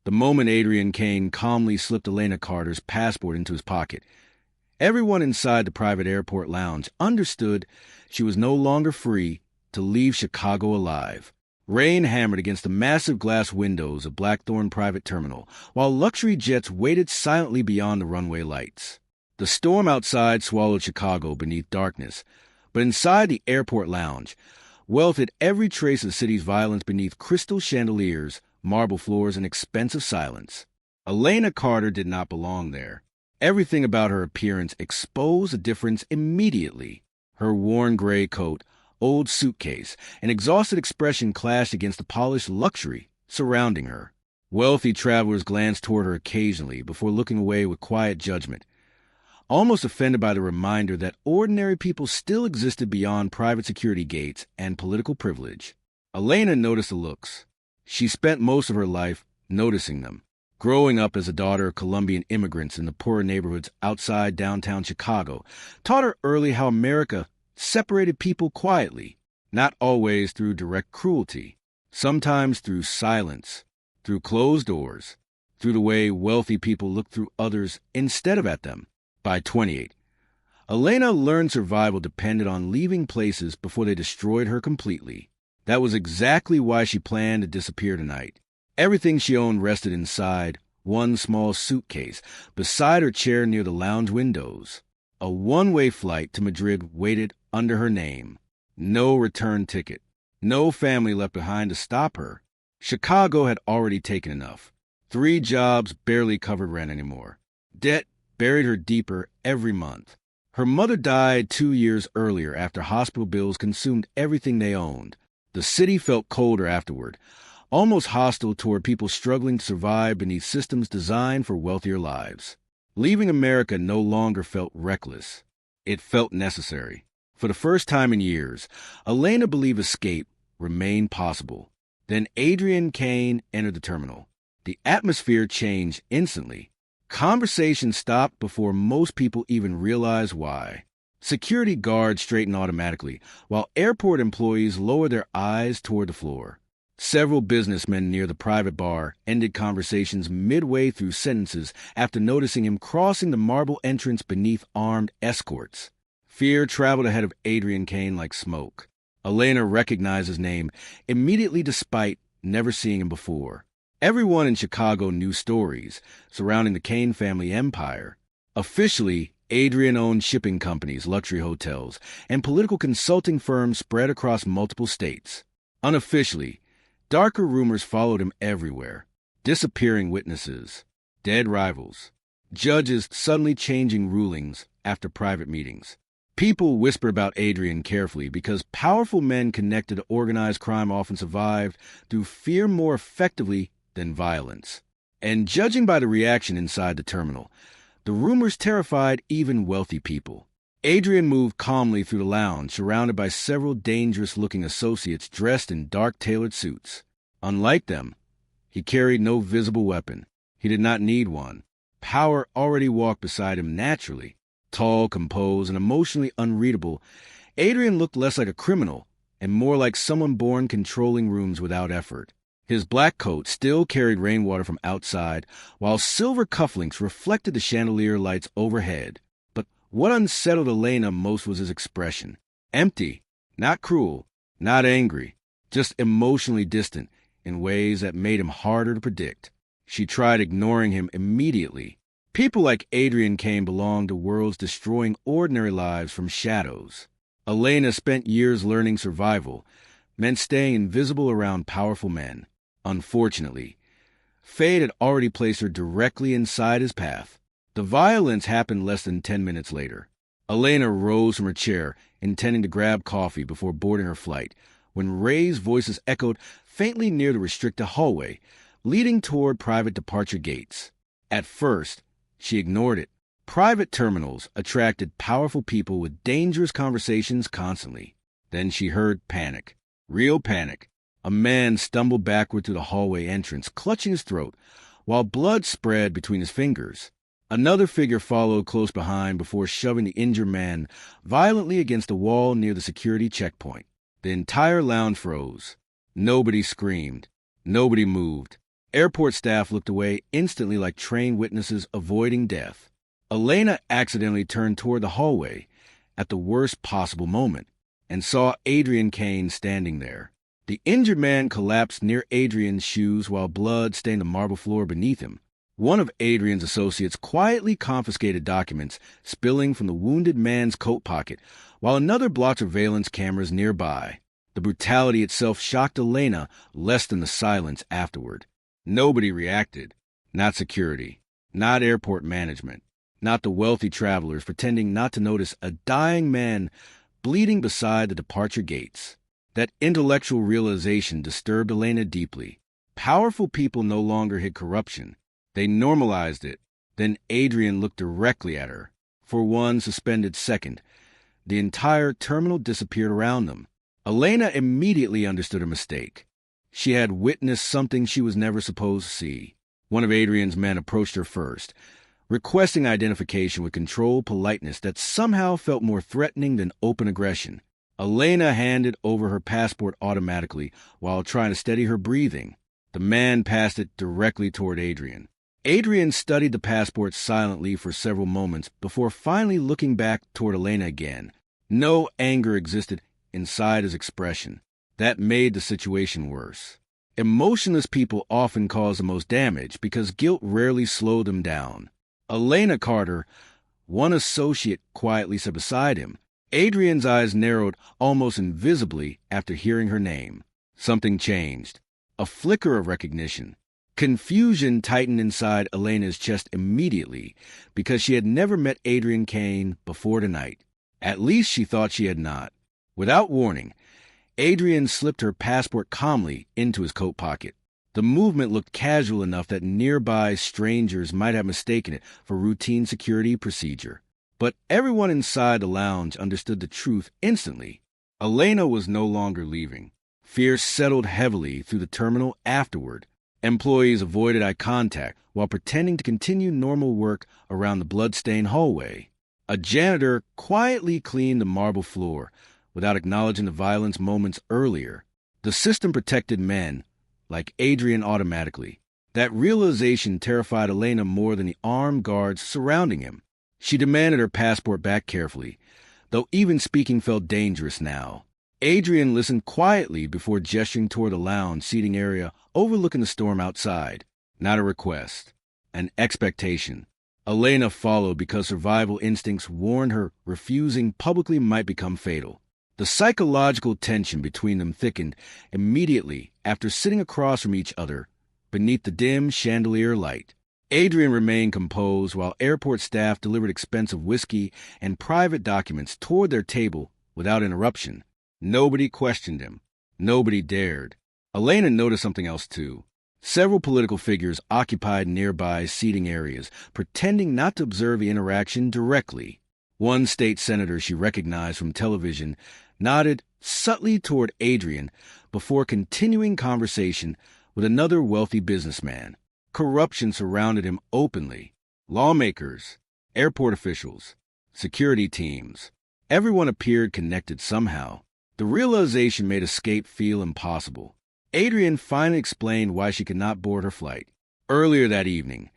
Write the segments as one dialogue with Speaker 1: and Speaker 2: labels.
Speaker 1: the moment Adrian Kane calmly slipped Elena Carter's passport into his pocket. Everyone inside the private airport lounge understood she was no longer free to leave Chicago alive. Rain hammered against the massive glass windows of Blackthorn Private Terminal, while luxury jets waited silently beyond the runway lights. The storm outside swallowed Chicago beneath darkness, but inside the airport lounge, wealth hid every trace of the city's violence beneath crystal chandeliers, marble floors, and expensive silence. Elena Carter did not belong there. Everything about her appearance exposed the difference immediately. Her worn gray coat, old suitcase, and exhausted expression clashed against the polished luxury surrounding her. Wealthy travelers glanced toward her occasionally before looking away with quiet judgment, almost offended by the reminder that ordinary people still existed beyond private security gates and political privilege. Elena noticed the looks. She spent most of her life noticing them. Growing up as a daughter of Colombian immigrants in the poorer neighborhoods outside downtown Chicago taught her early how America separated people quietly, not always through direct cruelty, sometimes through silence, through closed doors, through the way wealthy people looked through others instead of at them. By 28, Elena learned survival depended on leaving places before they destroyed her completely. That was exactly why she planned to disappear tonight. Everything she owned rested inside one small suitcase beside her chair near the lounge windows. A one-way flight to Madrid waited under her name. No return ticket. No family left behind to stop her. Chicago had already taken enough. 3 jobs barely covered rent anymore. Debt buried her deeper every month. Her mother died 2 years earlier after hospital bills consumed everything they owned. The city felt colder afterward, almost hostile toward people struggling to survive beneath systems designed for wealthier lives. Leaving America no longer felt reckless. It felt necessary. For the first time in years, Elena believed escape remained possible. Then Adrian Kane entered the terminal. The atmosphere changed instantly. Conversation stopped before most people even realized why. Security guards straightened automatically, while airport employees lowered their eyes toward the floor. Several businessmen near the private bar ended conversations midway through sentences after noticing him crossing the marble entrance beneath armed escorts. Fear traveled ahead of Adrian Kane like smoke. Elena recognized his name immediately despite never seeing him before. Everyone in Chicago knew stories surrounding the Kane family empire. Officially, Adrian owned shipping companies, luxury hotels, and political consulting firms spread across multiple states. Unofficially, darker rumors followed him everywhere. Disappearing witnesses, dead rivals, judges suddenly changing rulings after private meetings. People whisper about Adrian carefully because powerful men connected to organized crime often survived through fear more effectively than violence. And judging by the reaction inside the terminal, the rumors terrified even wealthy people. Adrian moved calmly through the lounge, surrounded by several dangerous-looking associates dressed in dark tailored suits. Unlike them, he carried no visible weapon. He did not need one. Power already walked beside him naturally. Tall, composed, and emotionally unreadable, Adrian looked less like a criminal and more like someone born controlling rooms without effort. His black coat still carried rainwater from outside, while silver cufflinks reflected the chandelier lights overhead. But what unsettled Elena most was his expression. Empty, not cruel, not angry, just emotionally distant in ways that made him harder to predict. She tried ignoring him immediately. People like Adrian Kane belonged to worlds destroying ordinary lives from shadows. Elena spent years learning survival meant staying invisible around powerful men. Unfortunately, fate had already placed her directly inside his path. The violence happened less than 10 minutes later. Elena rose from her chair, intending to grab coffee before boarding her flight, when raised voices echoed faintly near the restricted hallway, leading toward private departure gates. At first, she ignored it. Private terminals attracted powerful people with dangerous conversations constantly. Then she heard panic. Real panic. A man stumbled backward through the hallway entrance, clutching his throat, while blood spread between his fingers. Another figure followed close behind before shoving the injured man violently against the wall near the security checkpoint. The entire lounge froze. Nobody screamed. Nobody moved. Airport staff looked away instantly like trained witnesses avoiding death. Elena accidentally turned toward the hallway at the worst possible moment and saw Adrian Kane standing there. The injured man collapsed near Adrian's shoes while blood stained the marble floor beneath him. One of Adrian's associates quietly confiscated documents spilling from the wounded man's coat pocket, while another blocked surveillance cameras nearby. The brutality itself shocked Elena less than the silence afterward. Nobody reacted. Not security. Not airport management. Not the wealthy travelers pretending not to notice a dying man bleeding beside the departure gates. That intellectual realization disturbed Elena deeply. Powerful people no longer hid corruption. They normalized it. Then Adrian looked directly at her. For one suspended second, the entire terminal disappeared around them. Elena immediately understood her mistake. She had witnessed something she was never supposed to see. One of Adrian's men approached her first, requesting identification with controlled politeness that somehow felt more threatening than open aggression. Elena handed over her passport automatically while trying to steady her breathing. The man passed it directly toward Adrian. Adrian studied the passport silently for several moments before finally looking back toward Elena again. No anger existed inside his expression. That made the situation worse. Emotionless people often cause the most damage because guilt rarely slowed them down. Elena Carter, one associate, quietly sat beside him. Adrian's eyes narrowed almost invisibly after hearing her name. Something changed. A flicker of recognition. Confusion tightened inside Elena's chest immediately because she had never met Adrian Kane before tonight. At least she thought she had not. Without warning, Adrian slipped her passport calmly into his coat pocket. The movement looked casual enough that nearby strangers might have mistaken it for routine security procedure. But everyone inside the lounge understood the truth instantly. Elena was no longer leaving. Fear settled heavily through the terminal afterward. Employees avoided eye contact while pretending to continue normal work around the blood-stained hallway. A janitor quietly cleaned the marble floor without acknowledging the violence moments earlier. The system protected men, like Adrian, automatically. That realization terrified Elena more than the armed guards surrounding him. She demanded her passport back carefully, though even speaking felt dangerous now. Adrian listened quietly before gesturing toward the lounge seating area overlooking the storm outside. Not a request, an expectation. Elena followed because survival instincts warned her refusing publicly might become fatal. The psychological tension between them thickened immediately after sitting across from each other beneath the dim chandelier light. Adrian remained composed while airport staff delivered expensive whiskey and private documents toward their table without interruption. Nobody questioned him. Nobody dared. Elena noticed something else, too. Several political figures occupied nearby seating areas, pretending not to observe the interaction directly. One state senator she recognized from television nodded subtly toward Adrian before continuing conversation with another wealthy businessman. Corruption surrounded him openly. Lawmakers, airport officials, security teams. Everyone appeared connected somehow. The realization made escape feel impossible. Adrian finally explained why she could not board her flight. Earlier that evening,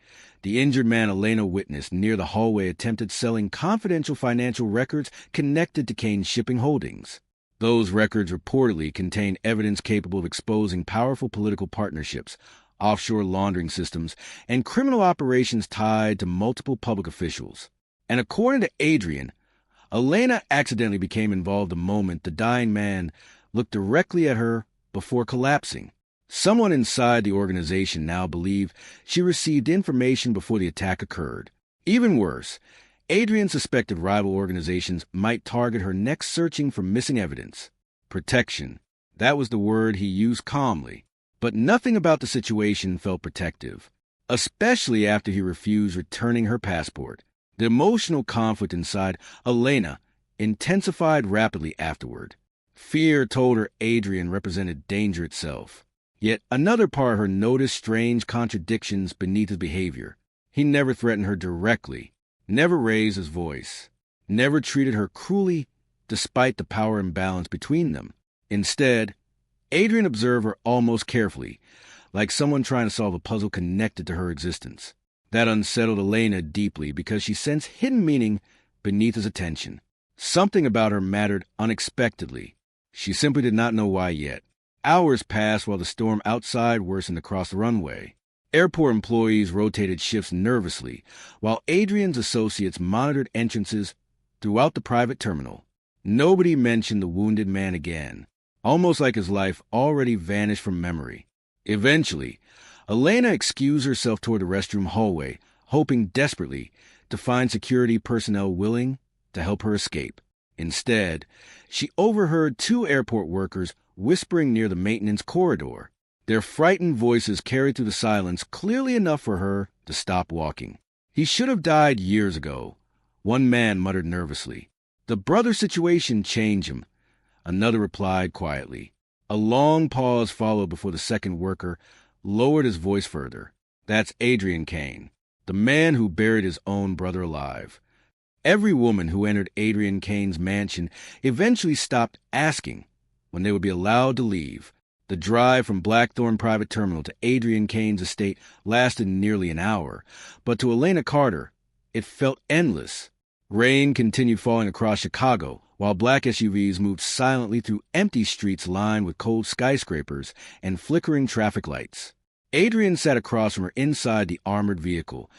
Speaker 1: the injured man Elena witnessed near the hallway attempted selling confidential financial records connected to Kane's shipping holdings. Those records reportedly contained evidence capable of exposing powerful political partnerships, offshore laundering systems, and criminal operations tied to multiple public officials. And according to Adrian, Elena accidentally became involved the moment the dying man looked directly at her before collapsing. Someone inside the organization now believed she received information before the attack occurred. Even worse, Adrian suspected rival organizations might target her next, searching for missing evidence. Protection. That was the word he used calmly. But nothing about the situation felt protective, especially after he refused returning her passport. The emotional conflict inside Elena intensified rapidly afterward. Fear told her Adrian represented danger itself. Yet another part of her noticed strange contradictions beneath his behavior. He never threatened her directly, never raised his voice, never treated her cruelly despite the power imbalance between them. Instead, Adrian observed her almost carefully, like someone trying to solve a puzzle connected to her existence. That unsettled Elena deeply because she sensed hidden meaning beneath his attention. Something about her mattered unexpectedly. She simply did not know why yet. Hours passed while the storm outside worsened across the runway. Airport employees rotated shifts nervously, while Adrian's associates monitored entrances throughout the private terminal. Nobody mentioned the wounded man again, almost like his life already vanished from memory. Eventually, Elena excused herself toward the restroom hallway, hoping desperately to find security personnel willing to help her escape. Instead, she overheard two airport workers whispering near the maintenance corridor. Their frightened voices carried through the silence clearly enough for her to stop walking. "He should have died years ago," one man muttered nervously. "The brother situation changed him," another replied quietly. A long pause followed before the second worker lowered his voice further. "That's Adrian Kane, the man who buried his own brother alive." Every woman who entered Adrian Kane's mansion eventually stopped asking when they would be allowed to leave. The drive from Blackthorn Private Terminal to Adrian Kane's estate lasted nearly an hour, but to Elena Carter, it felt endless. Rain continued falling across Chicago, while black SUVs moved silently through empty streets lined with cold skyscrapers and flickering traffic lights. Adrian sat across from her inside the armored vehicle,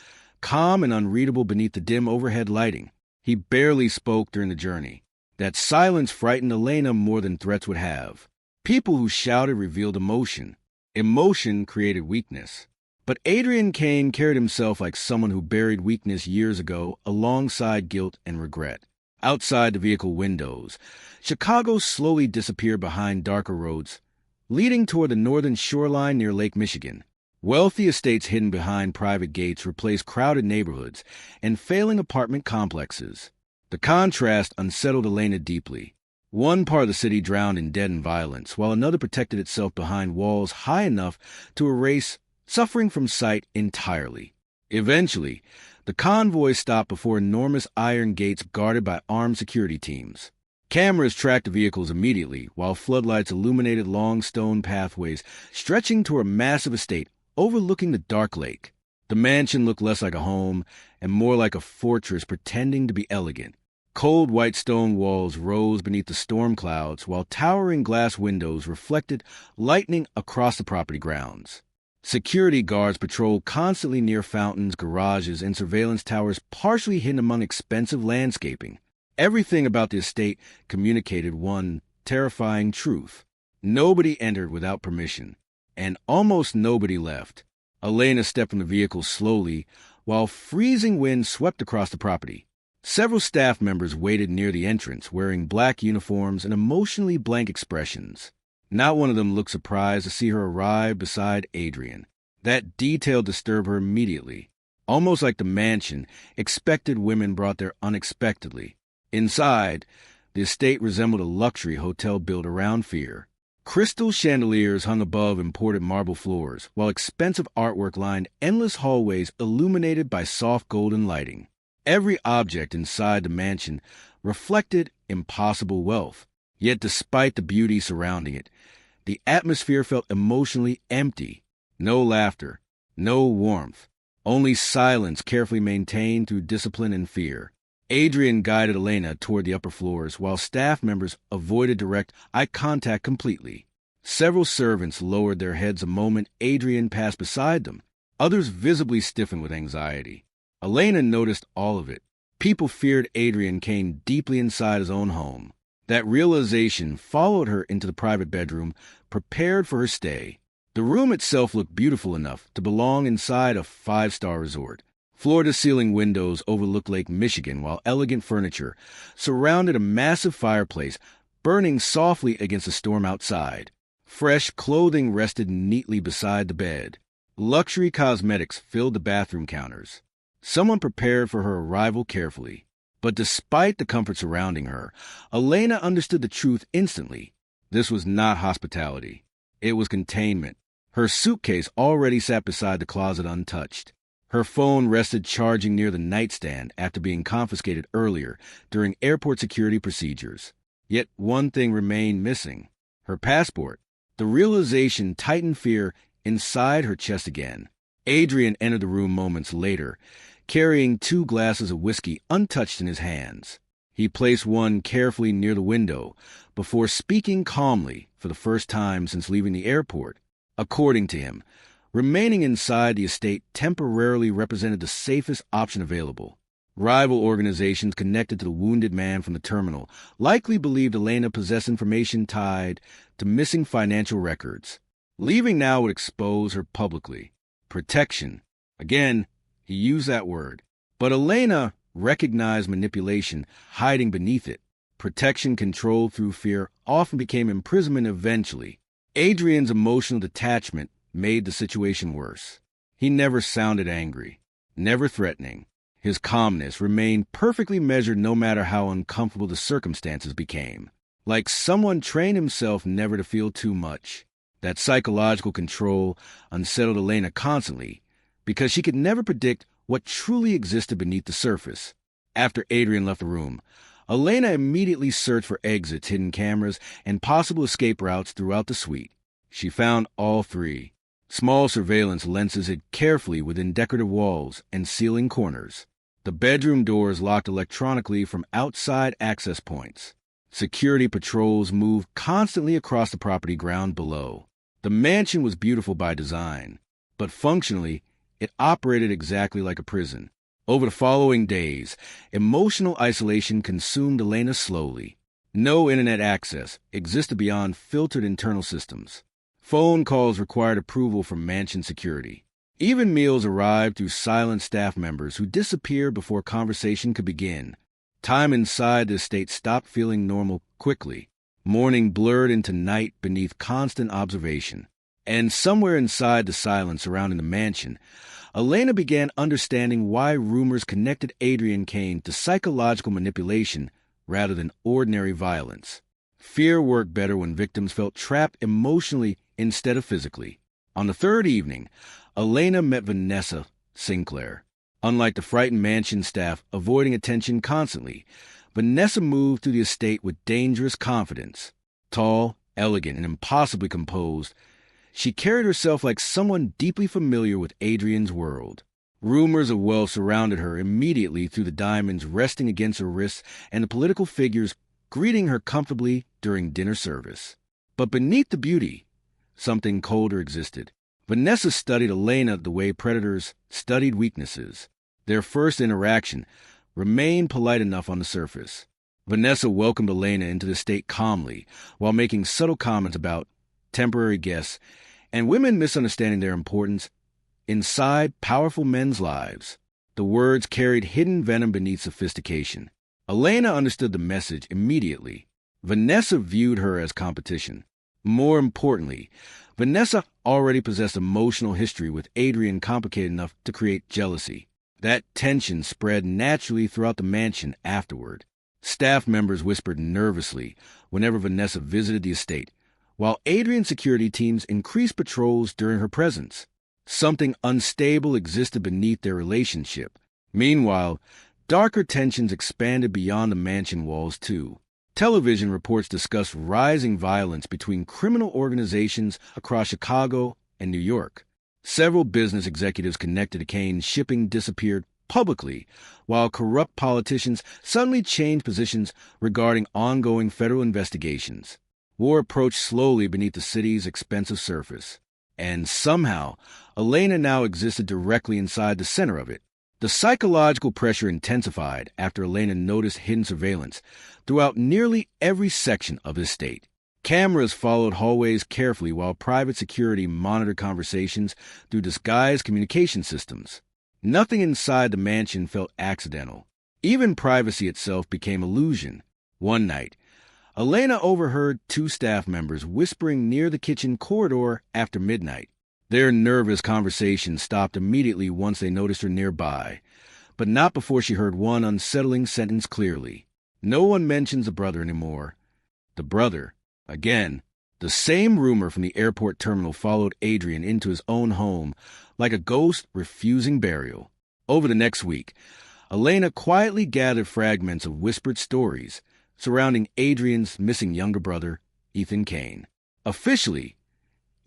Speaker 1: calm and unreadable beneath the dim overhead lighting. He barely spoke during the journey. That silence frightened Elena more than threats would have. People who shouted revealed emotion. Emotion created weakness. But Adrian Kane carried himself like someone who buried weakness years ago alongside guilt and regret. Outside the vehicle windows, Chicago slowly disappeared behind darker roads, leading toward the northern shoreline near Lake Michigan. Wealthy estates hidden behind private gates replaced crowded neighborhoods and failing apartment complexes. The contrast unsettled Elena deeply. One part of the city drowned in dead and violence, while another protected itself behind walls high enough to erase suffering from sight entirely. Eventually, the convoy stopped before enormous iron gates guarded by armed security teams. Cameras tracked the vehicles immediately, while floodlights illuminated long stone pathways stretching toward a massive estate overlooking the dark lake. The mansion looked less like a home and more like a fortress pretending to be elegant. Cold white stone walls rose beneath the storm clouds, while towering glass windows reflected lightning across the property grounds. Security guards patrolled constantly near fountains, garages, and surveillance towers partially hidden among expensive landscaping. Everything about the estate communicated one terrifying truth. Nobody entered without permission, and almost nobody left. Elena stepped from the vehicle slowly, while freezing wind swept across the property. Several staff members waited near the entrance, wearing black uniforms and emotionally blank expressions. Not one of them looked surprised to see her arrive beside Adrian. That detail disturbed her immediately. Almost like the mansion, expected women brought there unexpectedly. Inside, the estate resembled a luxury hotel built around fear. Crystal chandeliers hung above imported marble floors, while expensive artwork lined endless hallways illuminated by soft golden lighting. Every object inside the mansion reflected impossible wealth. Yet despite the beauty surrounding it, the atmosphere felt emotionally empty. No laughter, no warmth, only silence carefully maintained through discipline and fear. Adrian guided Elena toward the upper floors, while staff members avoided direct eye contact completely. Several servants lowered their heads a moment Adrian passed beside them. Others visibly stiffened with anxiety. Elena noticed all of it. People feared Adrian Kane deeply inside his own home. That realization followed her into the private bedroom, prepared for her stay. The room itself looked beautiful enough to belong inside a five-star resort. Floor-to-ceiling windows overlooked Lake Michigan, while elegant furniture surrounded a massive fireplace burning softly against the storm outside. Fresh clothing rested neatly beside the bed. Luxury cosmetics filled the bathroom counters. Someone prepared for her arrival carefully. But despite the comfort surrounding her, Elena understood the truth instantly. This was not hospitality. It was containment. Her suitcase already sat beside the closet untouched. Her phone rested charging near the nightstand after being confiscated earlier during airport security procedures. Yet one thing remained missing: her passport. The realization tightened fear inside her chest again. Adrian entered the room moments later, carrying 2 glasses of whiskey untouched in his hands. He placed one carefully near the window before speaking calmly for the first time since leaving the airport. According to him, remaining inside the estate temporarily represented the safest option available. Rival organizations connected to the wounded man from the terminal likely believed Elena possessed information tied to missing financial records. Leaving now would expose her publicly. Protection. Again, he used that word. But Elena recognized manipulation hiding beneath it. Protection controlled through fear often became imprisonment eventually. Adrian's emotional detachment made the situation worse. He never sounded angry, never threatening. His calmness remained perfectly measured no matter how uncomfortable the circumstances became. Like someone trained himself never to feel too much. That psychological control unsettled Elena constantly because she could never predict what truly existed beneath the surface. After Adrian left the room, Elena immediately searched for exits, hidden cameras, and possible escape routes throughout the suite. She found all 3. Small surveillance lenses hid carefully within decorative walls and ceiling corners. The bedroom doors locked electronically from outside access points. Security patrols moved constantly across the property ground below. The mansion was beautiful by design, but functionally, it operated exactly like a prison. Over the following days, emotional isolation consumed Elena slowly. No internet access existed beyond filtered internal systems. Phone calls required approval from mansion security. Even meals arrived through silent staff members who disappeared before conversation could begin. Time inside the estate stopped feeling normal quickly. Morning blurred into night beneath constant observation. And somewhere inside the silence surrounding the mansion, Elena began understanding why rumors connected Adrian Kane to psychological manipulation rather than ordinary violence. Fear worked better when victims felt trapped emotionally instead of physically. On the 3rd evening, Elena met Vanessa Sinclair. Unlike the frightened mansion staff avoiding attention constantly, Vanessa moved through the estate with dangerous confidence. Tall, elegant, and impossibly composed, she carried herself like someone deeply familiar with Adrian's world. Rumors of wealth surrounded her immediately through the diamonds resting against her wrists and the political figures greeting her comfortably during dinner service. But beneath the beauty, something colder existed. Vanessa studied Elena the way predators studied weaknesses. Their first interaction remained polite enough on the surface. Vanessa welcomed Elena into the estate calmly, while making subtle comments about temporary guests and women misunderstanding their importance inside powerful men's lives. The words carried hidden venom beneath sophistication. Elena understood the message immediately. Vanessa viewed her as competition. More importantly, Vanessa already possessed emotional history with Adrian complicated enough to create jealousy. That tension spread naturally throughout the mansion afterward. Staff members whispered nervously whenever Vanessa visited the estate, while Adrian's security teams increased patrols during her presence. Something unstable existed beneath their relationship. Meanwhile, darker tensions expanded beyond the mansion walls, too. Television reports discussed rising violence between criminal organizations across Chicago and New York. Several business executives connected to Kane's shipping disappeared publicly, while corrupt politicians suddenly changed positions regarding ongoing federal investigations. War approached slowly beneath the city's expensive surface. And somehow, Elena now existed directly inside the center of it. The psychological pressure intensified after Elena noticed hidden surveillance throughout nearly every section of the estate. Cameras followed hallways carefully while private security monitored conversations through disguised communication systems. Nothing inside the mansion felt accidental. Even privacy itself became illusion. One night, Elena overheard 2 staff members whispering near the kitchen corridor after midnight. Their nervous conversation stopped immediately once they noticed her nearby, but not before she heard one unsettling sentence clearly. No one mentions the brother anymore. The brother. Again, the same rumor from the airport terminal followed Adrian into his own home like a ghost refusing burial. Over the next week, Elena quietly gathered fragments of whispered stories surrounding Adrian's missing younger brother, Ethan Kane. Officially,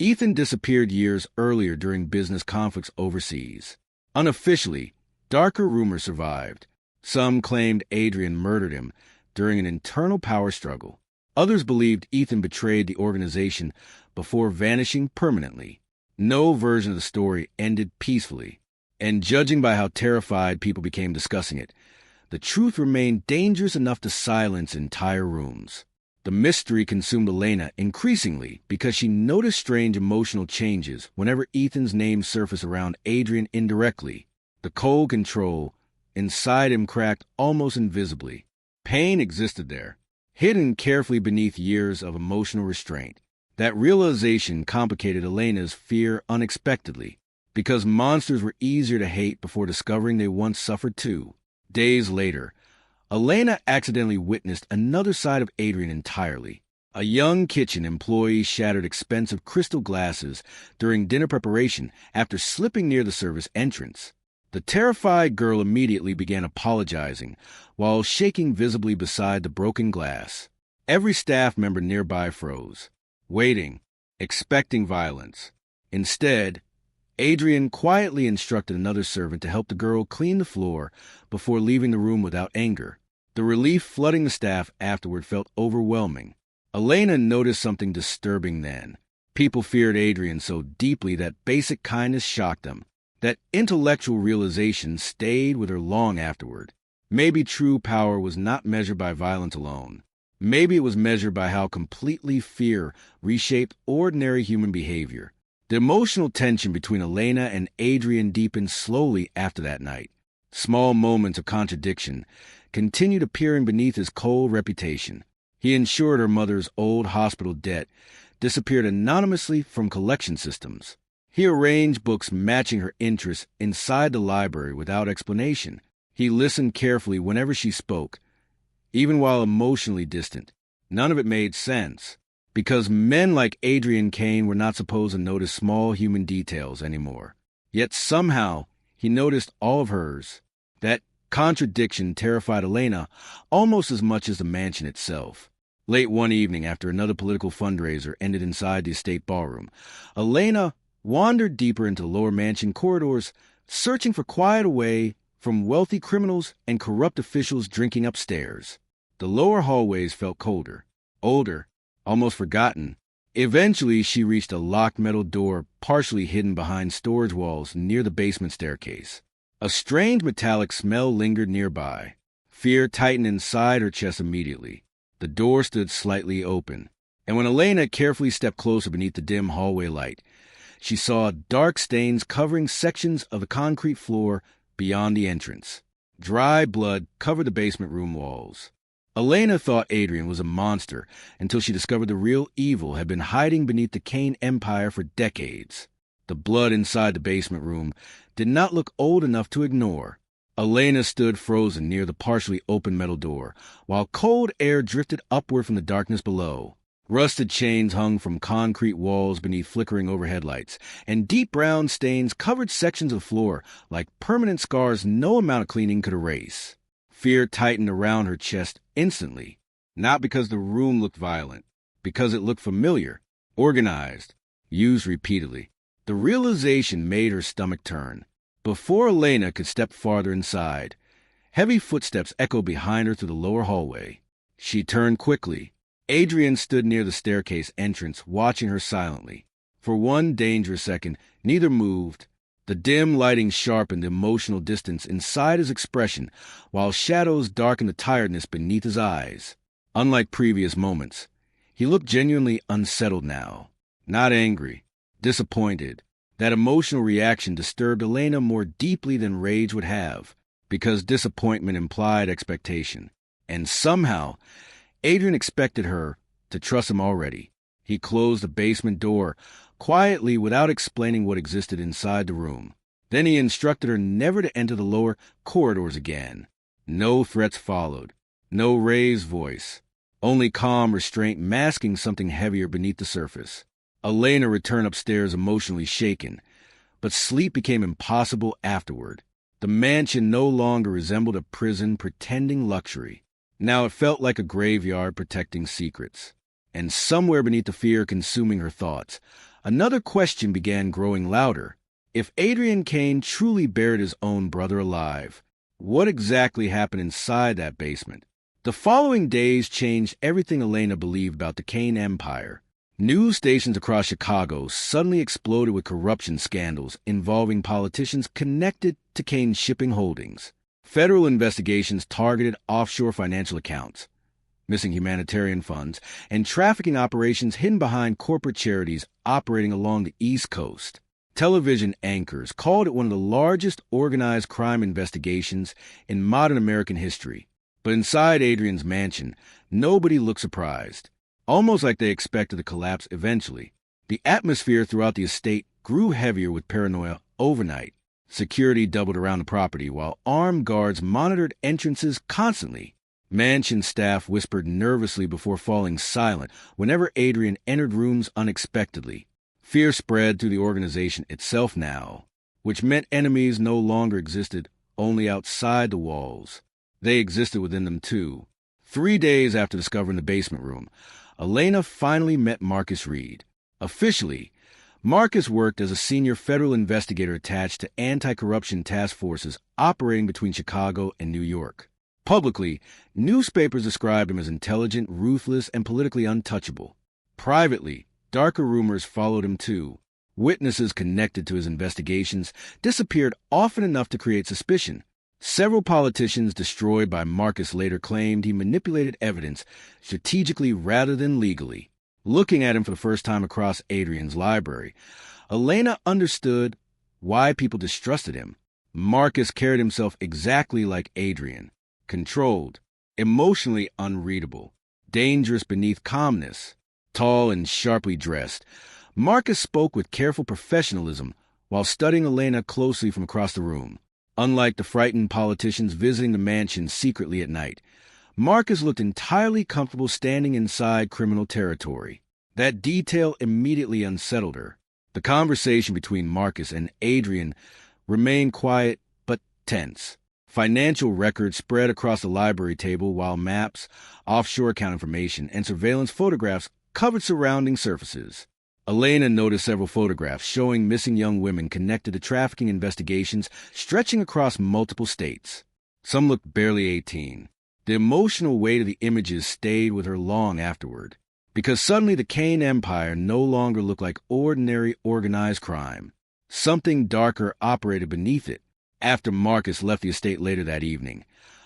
Speaker 1: Ethan disappeared years earlier during business conflicts overseas. Unofficially, darker rumors survived. Some claimed Adrian murdered him during an internal power struggle. Others believed Ethan betrayed the organization before vanishing permanently. No version of the story ended peacefully, and judging by how terrified people became discussing it, the truth remained dangerous enough to silence entire rooms. The mystery consumed Elena increasingly because she noticed strange emotional changes whenever Ethan's name surfaced around Adrian indirectly. The cold control inside him cracked almost invisibly. Pain existed there, hidden carefully beneath years of emotional restraint. That realization complicated Elena's fear unexpectedly, because monsters were easier to hate before discovering they once suffered too. Days later, Elena accidentally witnessed another side of Adrian entirely. A young kitchen employee shattered expensive crystal glasses during dinner preparation after slipping near the service entrance. The terrified girl immediately began apologizing while shaking visibly beside the broken glass. Every staff member nearby froze, waiting, expecting violence. Instead, Adrian quietly instructed another servant to help the girl clean the floor before leaving the room without anger. The relief flooding the staff afterward felt overwhelming. Elena noticed something disturbing then. People feared Adrian so deeply that basic kindness shocked them. That intellectual realization stayed with her long afterward. Maybe true power was not measured by violence alone. Maybe it was measured by how completely fear reshaped ordinary human behavior. The emotional tension between Elena and Adrian deepened slowly after that night. Small moments of contradiction continued appearing beneath his cold reputation. He ensured her mother's old hospital debt disappeared anonymously from collection systems. He arranged books matching her interests inside the library without explanation. He listened carefully whenever she spoke, even while emotionally distant. None of it made sense, because men like Adrian Kane were not supposed to notice small human details anymore. Yet somehow he noticed all of hers. That contradiction terrified Elena almost as much as the mansion itself. Late one evening, after another political fundraiser ended inside the estate ballroom, Elena wandered deeper into the lower mansion corridors, searching for quiet away from wealthy criminals and corrupt officials drinking upstairs. The lower hallways felt colder, older, almost forgotten. Eventually, she reached a locked metal door partially hidden behind storage walls near the basement staircase. A strange metallic smell lingered nearby. Fear tightened inside her chest immediately. The door stood slightly open, and when Elena carefully stepped closer beneath the dim hallway light, she saw dark stains covering sections of the concrete floor beyond the entrance. Dry blood covered the basement room walls. Elena thought Adrian was a monster until she discovered the real evil had been hiding beneath the Kane Empire for decades. The blood inside the basement room did not look old enough to ignore. Elena stood frozen near the partially open metal door, while cold air drifted upward from the darkness below. Rusted chains hung from concrete walls beneath flickering overhead lights, and deep brown stains covered sections of the floor like permanent scars no amount of cleaning could erase. Fear tightened around her chest instantly, not because the room looked violent, because it looked familiar, organized, used repeatedly. The realization made her stomach turn. Before Elena could step farther inside, heavy footsteps echoed behind her through the lower hallway. She turned quickly. Adrian stood near the staircase entrance, watching her silently. For one dangerous second, neither moved. The dim lighting sharpened the emotional distance inside his expression, while shadows darkened the tiredness beneath his eyes. Unlike previous moments, he looked genuinely unsettled now. Not angry, disappointed. That emotional reaction disturbed Elena more deeply than rage would have, because disappointment implied expectation. And somehow, Adrian expected her to trust him already. He closed the basement door quietly without explaining what existed inside the room. Then he instructed her never to enter the lower corridors again. No threats followed. No raised voice. Only calm restraint masking something heavier beneath the surface. Elena returned upstairs emotionally shaken, but sleep became impossible afterward. The mansion no longer resembled a prison pretending luxury. Now it felt like a graveyard protecting secrets. And somewhere beneath the fear consuming her thoughts, Another question began growing louder. If Adrian Kane truly buried his own brother alive, what exactly happened inside that basement? The following days changed everything Elena believed about the Kane empire. News stations across Chicago suddenly exploded with corruption scandals involving politicians connected to Kane's shipping holdings. Federal investigations targeted offshore financial accounts, missing humanitarian funds, and trafficking operations hidden behind corporate charities operating along the East Coast. Television anchors called it one of the largest organized crime investigations in modern American history. But inside Adrian's mansion, nobody looked surprised, almost like they expected the collapse eventually. The atmosphere throughout the estate grew heavier with paranoia overnight. Security doubled around the property while armed guards monitored entrances constantly. Mansion staff whispered nervously before falling silent whenever Adrian entered rooms unexpectedly. Fear spread through the organization itself now, which meant enemies no longer existed only outside the walls. They existed within them too. 3 days after discovering the basement room, Elena finally met Marcus Reed. Officially, Marcus worked as a senior federal investigator attached to anti-corruption task forces operating between Chicago and New York. Publicly, newspapers described him as intelligent, ruthless, and politically untouchable. Privately, darker rumors followed him too. Witnesses connected to his investigations disappeared often enough to create suspicion. Several politicians destroyed by Marcus later claimed he manipulated evidence strategically rather than legally. Looking at him for the first time across Adrian's library, Elena understood why people distrusted him. Marcus carried himself exactly like Adrian. Controlled, emotionally unreadable, dangerous beneath calmness. Tall and sharply dressed, Marcus spoke with careful professionalism while studying Elena closely from across the room. Unlike the frightened politicians visiting the mansion secretly at night, Marcus looked entirely comfortable standing inside criminal territory. That detail immediately unsettled her. The conversation between Marcus and Adrian remained quiet but tense. Financial records spread across the library table while maps, offshore account information, and surveillance photographs covered surrounding surfaces. Elena noticed several photographs showing missing young women connected to trafficking investigations stretching across multiple states. Some looked barely 18. The emotional weight of the images stayed with her long afterward, because suddenly the Kane Empire no longer looked like ordinary organized crime. Something darker operated beneath it. After Marcus left the estate later that evening,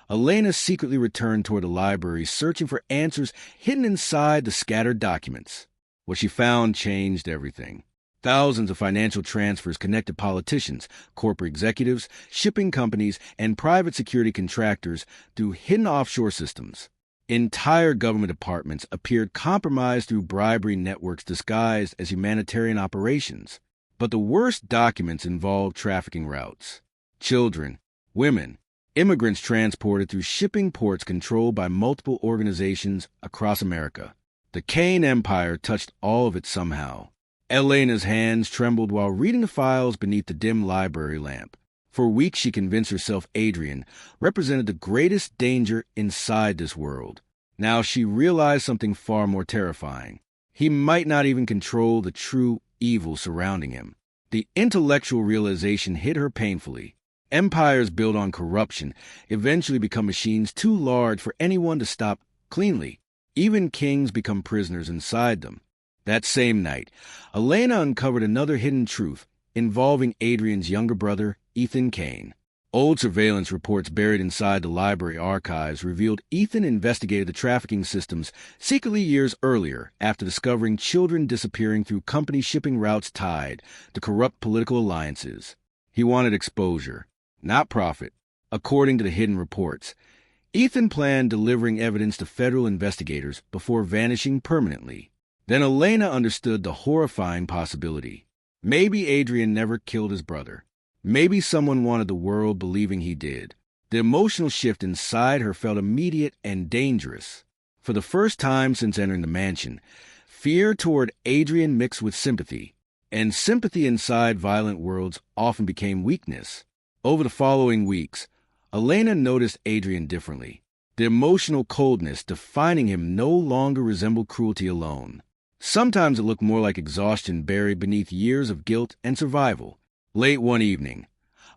Speaker 1: Elena secretly returned toward the library, searching for answers hidden inside the scattered documents. What she found changed everything. Thousands of financial transfers connected politicians, corporate executives, shipping companies, and private security contractors through hidden offshore systems. Entire government departments appeared compromised through bribery networks disguised as humanitarian operations. But the worst documents involved trafficking routes. Children, women, immigrants transported through shipping ports controlled by multiple organizations across America. The Kane Empire touched all of it somehow. Elena's hands trembled while reading the files beneath the dim library lamp. For weeks she convinced herself Adrian represented the greatest danger inside this world. Now she realized something far more terrifying. He might not even control the true evil surrounding him. The intellectual realization hit her painfully. Empires built on corruption eventually become machines too large for anyone to stop cleanly. Even kings become prisoners inside them. That same night, Elena uncovered another hidden truth involving Adrian's younger brother, Ethan Kane. Old surveillance reports buried inside the library archives revealed Ethan investigated the trafficking systems secretly years earlier after discovering children disappearing through company shipping routes tied to corrupt political alliances. He wanted exposure, not profit. According to the hidden reports, Ethan planned delivering evidence to federal investigators before vanishing permanently. Then Elena understood the horrifying possibility. Maybe Adrian never killed his brother. Maybe someone wanted the world believing he did. The emotional shift inside her felt immediate and dangerous. For the first time since entering the mansion, fear toward Adrian mixed with sympathy, and sympathy inside violent worlds often became weakness. Over the following weeks, Elena noticed Adrian differently. The emotional coldness defining him no longer resembled cruelty alone. Sometimes it looked more like exhaustion buried beneath years of guilt and survival. Late one evening,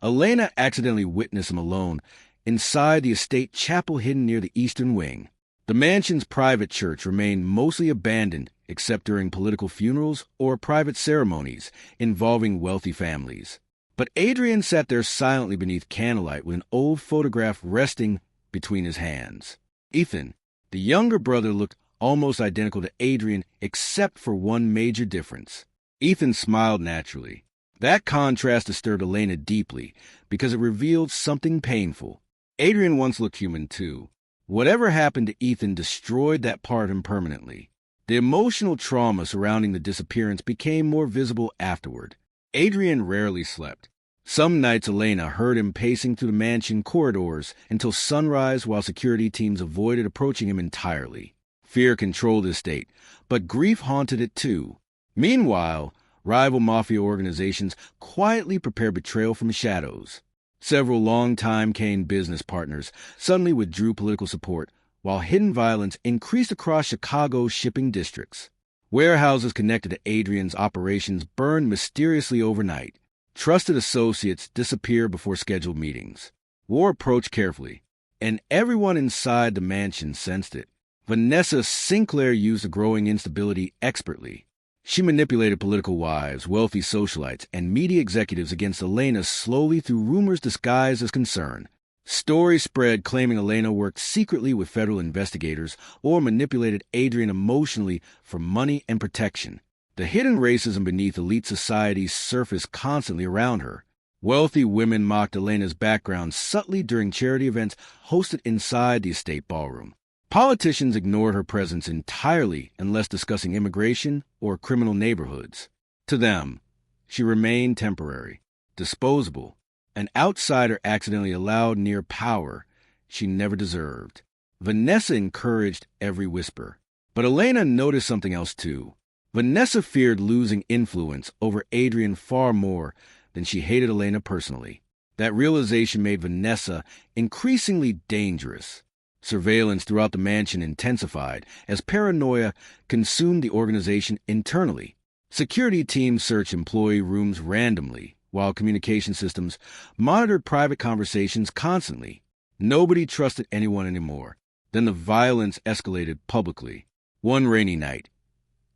Speaker 1: Elena accidentally witnessed him alone inside the estate chapel hidden near the eastern wing. The mansion's private church remained mostly abandoned except during political funerals or private ceremonies involving wealthy families. But Adrian sat there silently beneath candlelight with an old photograph resting between his hands. Ethan, the younger brother, looked almost identical to Adrian except for one major difference. Ethan smiled naturally. That contrast disturbed Elena deeply because it revealed something painful. Adrian once looked human too. Whatever happened to Ethan destroyed that part of him permanently. The emotional trauma surrounding the disappearance became more visible afterward. Adrian rarely slept. Some nights Elena heard him pacing through the mansion corridors until sunrise while security teams avoided approaching him entirely. Fear controlled his state, but grief haunted it too. Meanwhile, rival mafia organizations quietly prepared betrayal from the shadows. Several long-time Kane business partners suddenly withdrew political support, while hidden violence increased across Chicago's shipping districts. Warehouses connected to Adrian's operations burned mysteriously overnight. Trusted associates disappeared before scheduled meetings. War approached carefully, and everyone inside the mansion sensed it. Vanessa Sinclair used the growing instability expertly. She manipulated political wives, wealthy socialites, and media executives against Elena slowly through rumors disguised as concern. Stories spread claiming Elena worked secretly with federal investigators or manipulated Adrian emotionally for money and protection. The hidden racism beneath elite society surfaced constantly around her. Wealthy women mocked Elena's background subtly during charity events hosted inside the estate ballroom. Politicians ignored her presence entirely unless discussing immigration or criminal neighborhoods. To them, she remained temporary, disposable, an outsider accidentally allowed near power she never deserved. Vanessa encouraged every whisper. But Elena noticed something else too. Vanessa feared losing influence over Adrian far more than she hated Elena personally. That realization made Vanessa increasingly dangerous. Surveillance throughout the mansion intensified as paranoia consumed the organization internally. Security teams searched employee rooms randomly, while communication systems monitored private conversations constantly. Nobody trusted anyone anymore. Then the violence escalated publicly. One rainy night,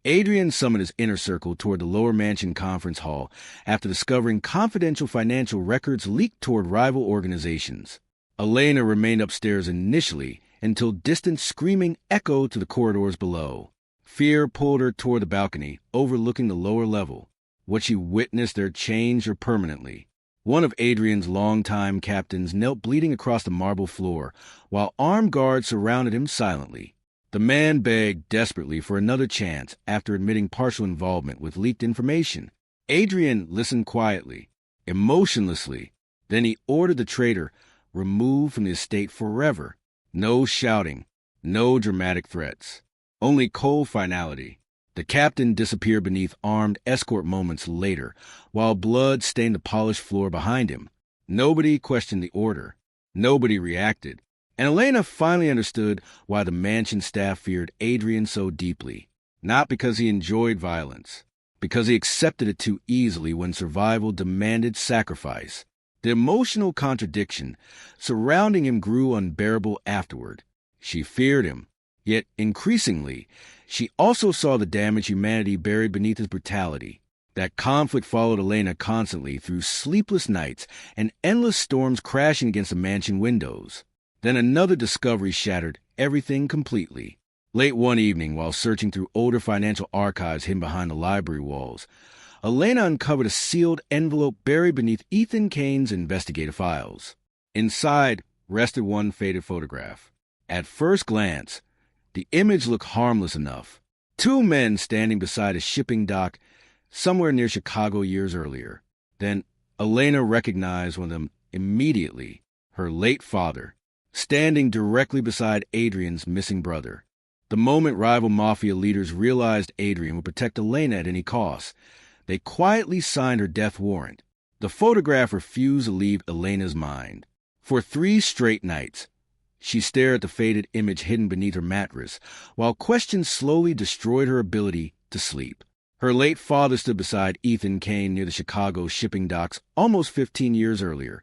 Speaker 1: Adrian summoned his inner circle toward the lower mansion conference hall after discovering confidential financial records leaked toward rival organizations. Elena remained upstairs initially until distant screaming echoed to the corridors below. Fear pulled her toward the balcony, overlooking the lower level. What she witnessed there changed her permanently. One of Adrian's longtime captains knelt bleeding across the marble floor, while armed guards surrounded him silently. The man begged desperately for another chance after admitting partial involvement with leaked information. Adrian listened quietly, emotionlessly. Then he ordered the traitor removed from the estate forever. No shouting, no dramatic threats, only cold finality. The captain disappeared beneath armed escort moments later, while blood stained the polished floor behind him. Nobody questioned the order. Nobody reacted. And Elena finally understood why the mansion staff feared Adrian so deeply. Not because he enjoyed violence, because he accepted it too easily when survival demanded sacrifice. The emotional contradiction surrounding him grew unbearable afterward. She feared him, yet increasingly, she also saw the damage humanity buried beneath his brutality. That conflict followed Elena constantly through sleepless nights and endless storms crashing against the mansion windows. Then another discovery shattered everything completely. Late one evening, while searching through older financial archives hidden behind the library walls, Elena uncovered a sealed envelope buried beneath Ethan Kane's investigative files. Inside rested one faded photograph. At first glance, the image looked harmless enough. Two men standing beside a shipping dock somewhere near Chicago years earlier. Then Elena recognized one of them immediately, her late father, standing directly beside Adrian's missing brother. The moment rival mafia leaders realized Adrian would protect Elena at any cost, they quietly signed her death warrant. The photograph refused to leave Elena's mind. For 3 straight nights, she stared at the faded image hidden beneath her mattress, while questions slowly destroyed her ability to sleep. Her late father stood beside Ethan Kane near the Chicago shipping docks almost 15 years earlier,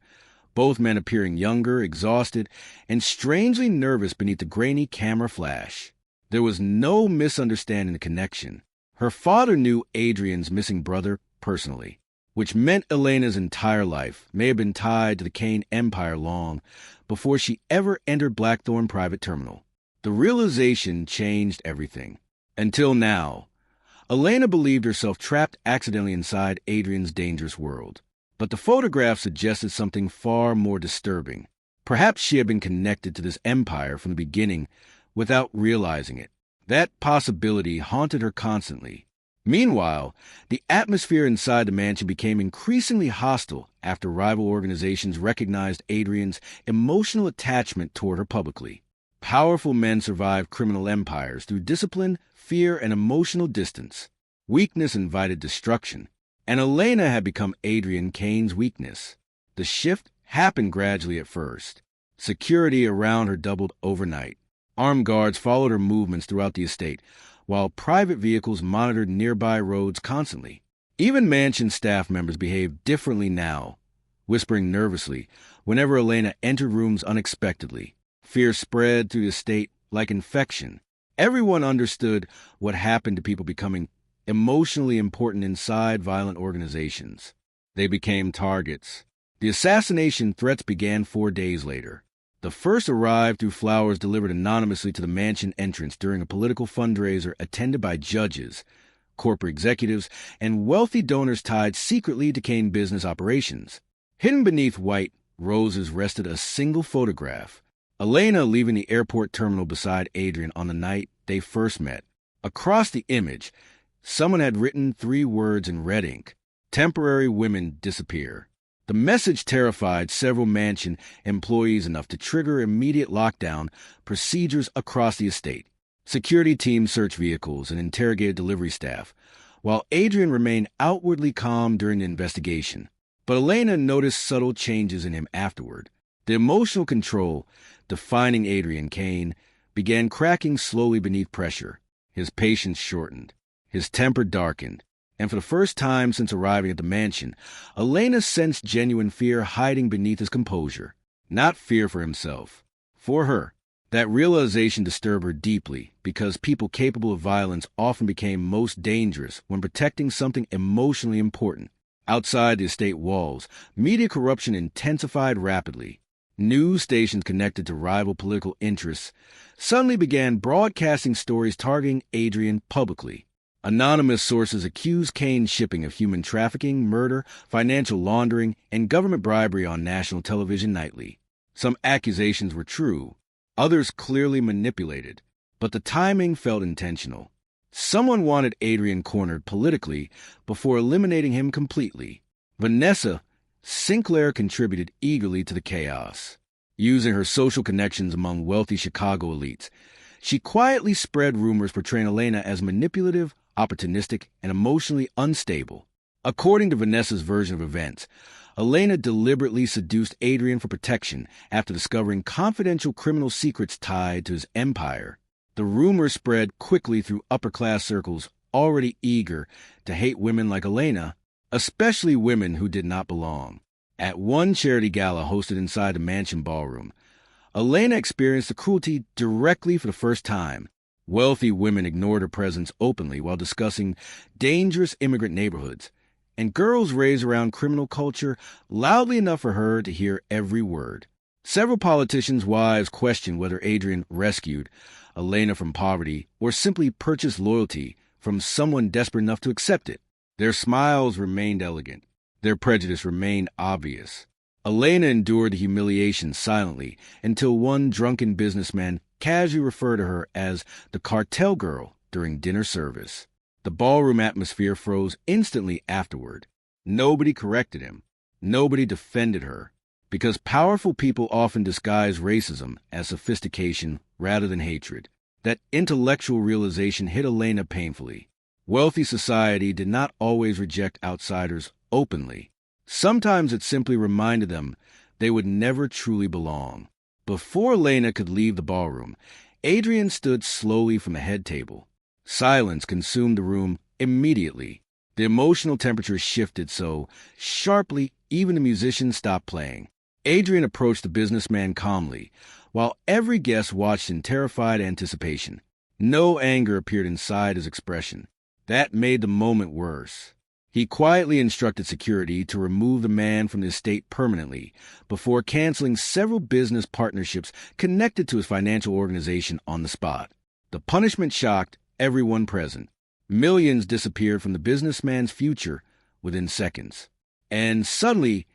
Speaker 1: both men appearing younger, exhausted, and strangely nervous beneath the grainy camera flash. There was no misunderstanding the connection. Her father knew Adrian's missing brother personally, which meant Elena's entire life may have been tied to the Kane empire long before she ever entered Blackthorn Private Terminal. The realization changed everything. Until now, Elena believed herself trapped accidentally inside Adrian's dangerous world. But the photograph suggested something far more disturbing. Perhaps she had been connected to this empire from the beginning without realizing it. That possibility haunted her constantly. Meanwhile, the atmosphere inside the mansion became increasingly hostile after rival organizations recognized Adrian's emotional attachment toward her publicly. Powerful men survived criminal empires through discipline, fear, and emotional distance. Weakness invited destruction, and Elena had become Adrian Kane's weakness. The shift happened gradually at first. Security around her doubled overnight. Armed guards followed her movements throughout the estate, while private vehicles monitored nearby roads constantly. Even mansion staff members behaved differently now, whispering nervously whenever Elena entered rooms unexpectedly. Fear spread through the estate like infection. Everyone understood what happened to people becoming emotionally important inside violent organizations. They became targets. The assassination threats began 4 days later. The first arrived through flowers delivered anonymously to the mansion entrance during a political fundraiser attended by judges, corporate executives, and wealthy donors tied secretly to Kane business operations. Hidden beneath white roses rested a single photograph. Elena leaving the airport terminal beside Adrian on the night they first met. Across the image, someone had written 3 words in red ink: "Temporary women disappear." The message terrified several mansion employees enough to trigger immediate lockdown procedures across the estate. Security teams searched vehicles and interrogated delivery staff, while Adrian remained outwardly calm during the investigation. But Elena noticed subtle changes in him afterward. The emotional control defining Adrian Kane began cracking slowly beneath pressure. His patience shortened. His temper darkened. And for the first time since arriving at the mansion, Elena sensed genuine fear hiding beneath his composure. Not fear for himself. For her. That realization disturbed her deeply, because people capable of violence often became most dangerous when protecting something emotionally important. Outside the estate walls, media corruption intensified rapidly. News stations connected to rival political interests suddenly began broadcasting stories targeting Adrian publicly. Anonymous sources accused Kane's shipping of human trafficking, murder, financial laundering, and government bribery on national television nightly. Some accusations were true, others clearly manipulated, but the timing felt intentional. Someone wanted Adrian cornered politically before eliminating him completely. Vanessa Sinclair contributed eagerly to the chaos. Using her social connections among wealthy Chicago elites, she quietly spread rumors portraying Elena as manipulative, opportunistic, and emotionally unstable. According to Vanessa's version of events, Elena deliberately seduced Adrian for protection after discovering confidential criminal secrets tied to his empire. The rumors spread quickly through upper-class circles already eager to hate women like Elena, especially women who did not belong. At one charity gala hosted inside the mansion ballroom, Elena experienced the cruelty directly for the first time. Wealthy women ignored her presence openly while discussing dangerous immigrant neighborhoods, and girls raised around criminal culture loudly enough for her to hear every word. Several politicians' wives questioned whether Adrian rescued Elena from poverty or simply purchased loyalty from someone desperate enough to accept it. Their smiles remained elegant. Their prejudice remained obvious. Elena endured the humiliation silently until one drunken businessman casually referred to her as the cartel girl during dinner service. The ballroom atmosphere froze instantly afterward. Nobody corrected him. Nobody defended her. Because powerful people often disguise racism as sophistication rather than hatred. That intellectual realization hit Elena painfully. Wealthy society did not always reject outsiders openly. Sometimes it simply reminded them they would never truly belong. Before Elena could leave the ballroom, Adrian stood slowly from the head table. Silence consumed the room immediately. The emotional temperature shifted so sharply even the musicians stopped playing. Adrian approached the businessman calmly, while every guest watched in terrified anticipation. No anger appeared inside his expression. That made the moment worse. He quietly instructed security to remove the man from the estate permanently before canceling several business partnerships connected to his financial organization on the spot. The punishment shocked everyone present. Millions disappeared from the businessman's future within seconds. And suddenly,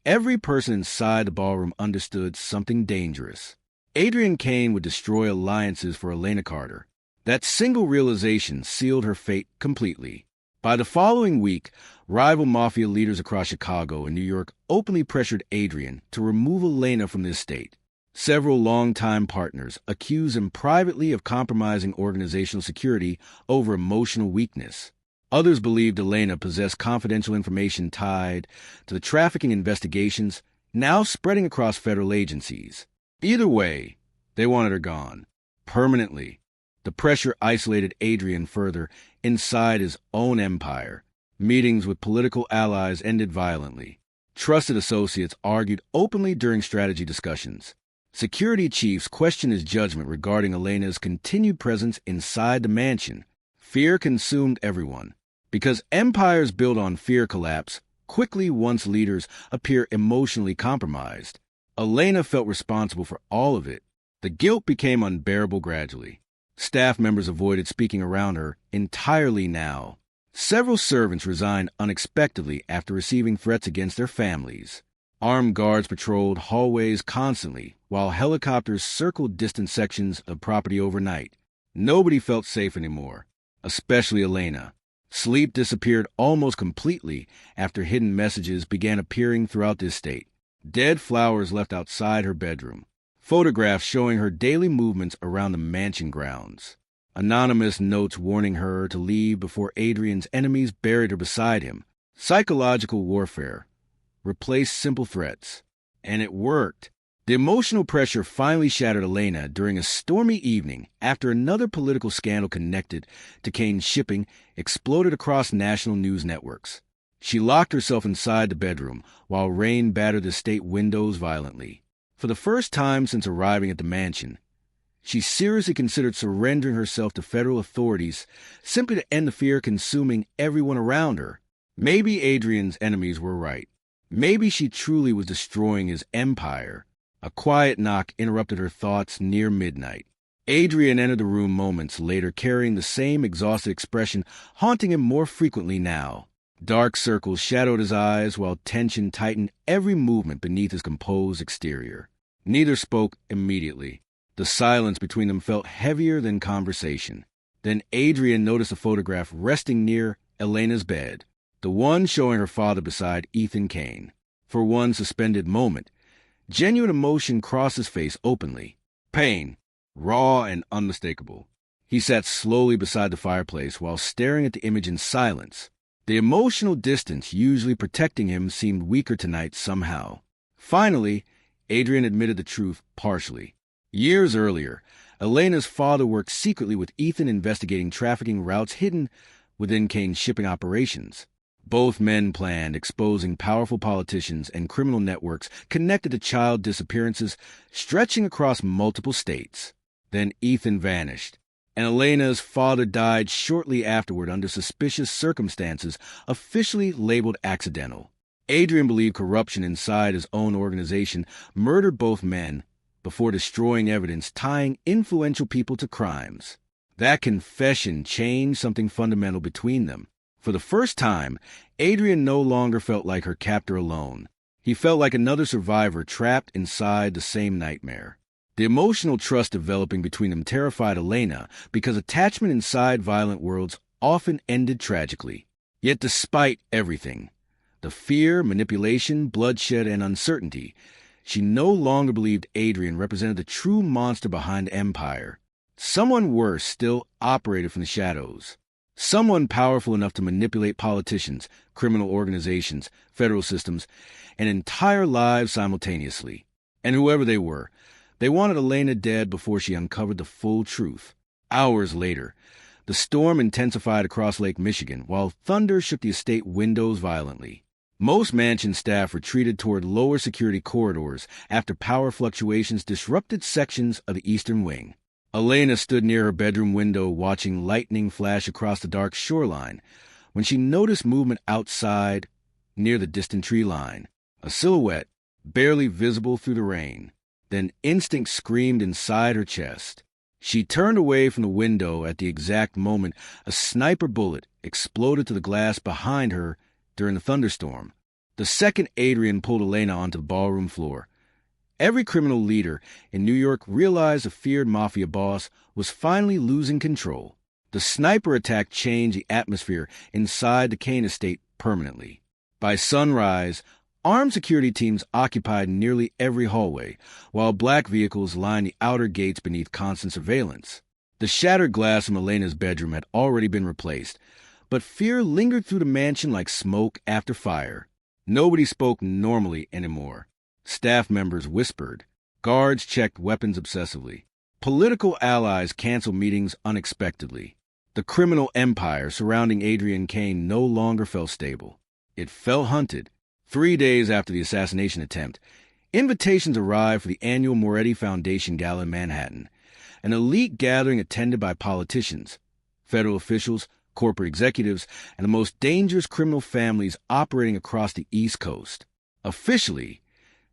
Speaker 1: every person inside the ballroom understood something dangerous. Adrian Kane would destroy alliances for Elena Carter. That single realization sealed her fate completely. By the following week, rival mafia leaders across Chicago and New York openly pressured Adrian to remove Elena from the estate. Several longtime partners accused him privately of compromising organizational security over emotional weakness. Others believed Elena possessed confidential information tied to the trafficking investigations now spreading across federal agencies. Either way, they wanted her gone. Permanently. The pressure isolated Adrian further inside his own empire. Meetings with political allies ended violently. Trusted associates argued openly during strategy discussions. Security chiefs questioned his judgment regarding Elena's continued presence inside the mansion. Fear consumed everyone. Because empires built on fear collapse quickly once leaders appear emotionally compromised. Elena felt responsible for all of it. The guilt became unbearable gradually. Staff members avoided speaking around her entirely now. Several servants resigned unexpectedly after receiving threats against their families. Armed guards patrolled hallways constantly, while helicopters circled distant sections of property overnight. Nobody felt safe anymore, especially Elena. Sleep disappeared almost completely after hidden messages began appearing throughout the estate. Dead flowers left outside her bedroom. Photographs showing her daily movements around the mansion grounds. Anonymous notes warning her to leave before Adrian's enemies buried her beside him. Psychological warfare replaced simple threats. And it worked. The emotional pressure finally shattered Elena during a stormy evening after another political scandal connected to Kane's shipping exploded across national news networks. She locked herself inside the bedroom while rain battered the estate windows violently. For the first time since arriving at the mansion, she seriously considered surrendering herself to federal authorities simply to end the fear consuming everyone around her. Maybe Adrian's enemies were right. Maybe she truly was destroying his empire. A quiet knock interrupted her thoughts near midnight. Adrian entered the room moments later carrying the same exhausted expression haunting him more frequently now. Dark circles shadowed his eyes while tension tightened every movement beneath his composed exterior. Neither spoke immediately. The silence between them felt heavier than conversation. Then Adrian noticed a photograph resting near Elena's bed, the one showing her father beside Ethan Kane. For one suspended moment, genuine emotion crossed his face openly. Pain, raw and unmistakable. He sat slowly beside the fireplace while staring at the image in silence. The emotional distance usually protecting him seemed weaker tonight somehow. Finally, Adrian admitted the truth partially. Years earlier, Elena's father worked secretly with Ethan investigating trafficking routes hidden within Kane's shipping operations. Both men planned exposing powerful politicians and criminal networks connected to child disappearances stretching across multiple states. Then Ethan vanished, and Elena's father died shortly afterward under suspicious circumstances officially labeled accidental. Adrian believed corruption inside his own organization murdered both men before destroying evidence tying influential people to crimes. That confession changed something fundamental between them. For the first time, Adrian no longer felt like her captor alone. He felt like another survivor trapped inside the same nightmare. The emotional trust developing between them terrified Elena because attachment inside violent worlds often ended tragically. Yet despite everything, the fear, manipulation, bloodshed, and uncertainty, she no longer believed Adrian represented the true monster behind Empire. Someone worse still operated from the shadows. Someone powerful enough to manipulate politicians, criminal organizations, federal systems, and entire lives simultaneously. And whoever they were, they wanted Elena dead before she uncovered the full truth. Hours later, The storm intensified across Lake Michigan, while thunder shook the estate windows violently. Most mansion staff retreated toward lower security corridors after power fluctuations disrupted sections of the eastern wing. Elena stood near her bedroom window watching lightning flash across the dark shoreline when she noticed movement outside near the distant tree line. A silhouette, barely visible through the rain. Then instinct screamed inside her chest. She turned away from the window at the exact moment a sniper bullet exploded to the glass behind her during the thunderstorm. The second Adrian pulled Elena onto the ballroom floor. Every criminal leader in New York realized the feared Mafia boss was finally losing control. The sniper attack changed the atmosphere inside the Kane estate permanently. By sunrise, armed security teams occupied nearly every hallway, while black vehicles lined the outer gates beneath constant surveillance. The shattered glass in Elena's bedroom had already been replaced, but fear lingered through the mansion like smoke after fire. Nobody spoke normally anymore. Staff members whispered. Guards checked weapons obsessively. Political allies canceled meetings unexpectedly. The criminal empire surrounding Adrian Kane no longer felt stable. It felt hunted. 3 days after the assassination attempt, invitations arrived for the annual Moretti Foundation Gala in Manhattan, an elite gathering attended by politicians, federal officials, corporate executives, and the most dangerous criminal families operating across the East Coast. Officially,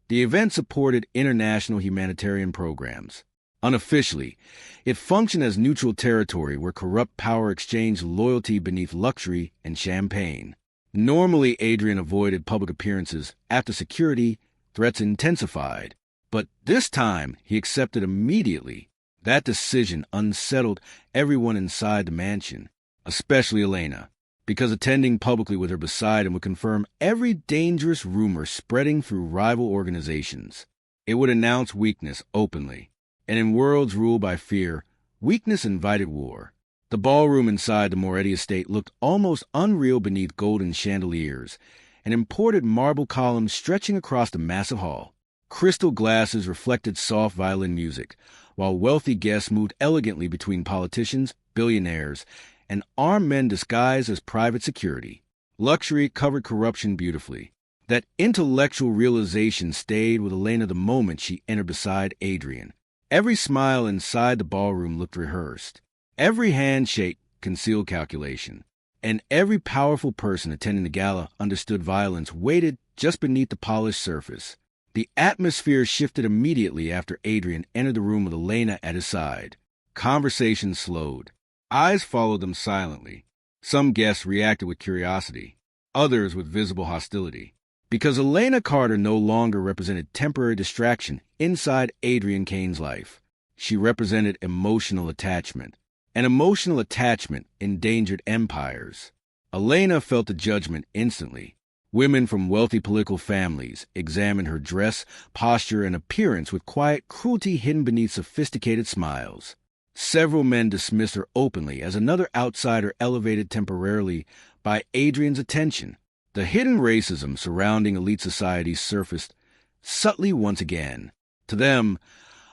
Speaker 1: the event supported international humanitarian programs. Unofficially, it functioned as neutral territory where corrupt power exchanged loyalty beneath luxury and champagne. Normally, Adrian avoided public appearances after security threats intensified, but this time he accepted immediately. That decision unsettled everyone inside the mansion, especially Elena, because attending publicly with her beside him would confirm every dangerous rumor spreading through rival organizations. It would announce weakness openly, and in worlds ruled by fear, weakness invited war. The ballroom inside the Moretti estate looked almost unreal beneath golden chandeliers and imported marble columns stretching across the massive hall. Crystal glasses reflected soft violin music, while wealthy guests moved elegantly between politicians, billionaires, and armed men disguised as private security. Luxury covered corruption beautifully. That intellectual realization stayed with Elena the moment she entered beside Adrian. Every smile inside the ballroom looked rehearsed. Every handshake concealed calculation, and every powerful person attending the gala understood violence waited just beneath the polished surface. The atmosphere shifted immediately after Adrian entered the room with Elena at his side. Conversation slowed. Eyes followed them silently. Some guests reacted with curiosity, others with visible hostility. Because Elena Carter no longer represented temporary distraction inside Adrian Kane's life. She represented emotional attachment. And emotional attachment endangered empires. Elena felt the judgment instantly. Women from wealthy political families examined her dress, posture, and appearance with quiet cruelty hidden beneath sophisticated smiles. Several men dismissed her openly as another outsider elevated temporarily by Adrian's attention. The hidden racism surrounding elite society surfaced subtly once again. To them,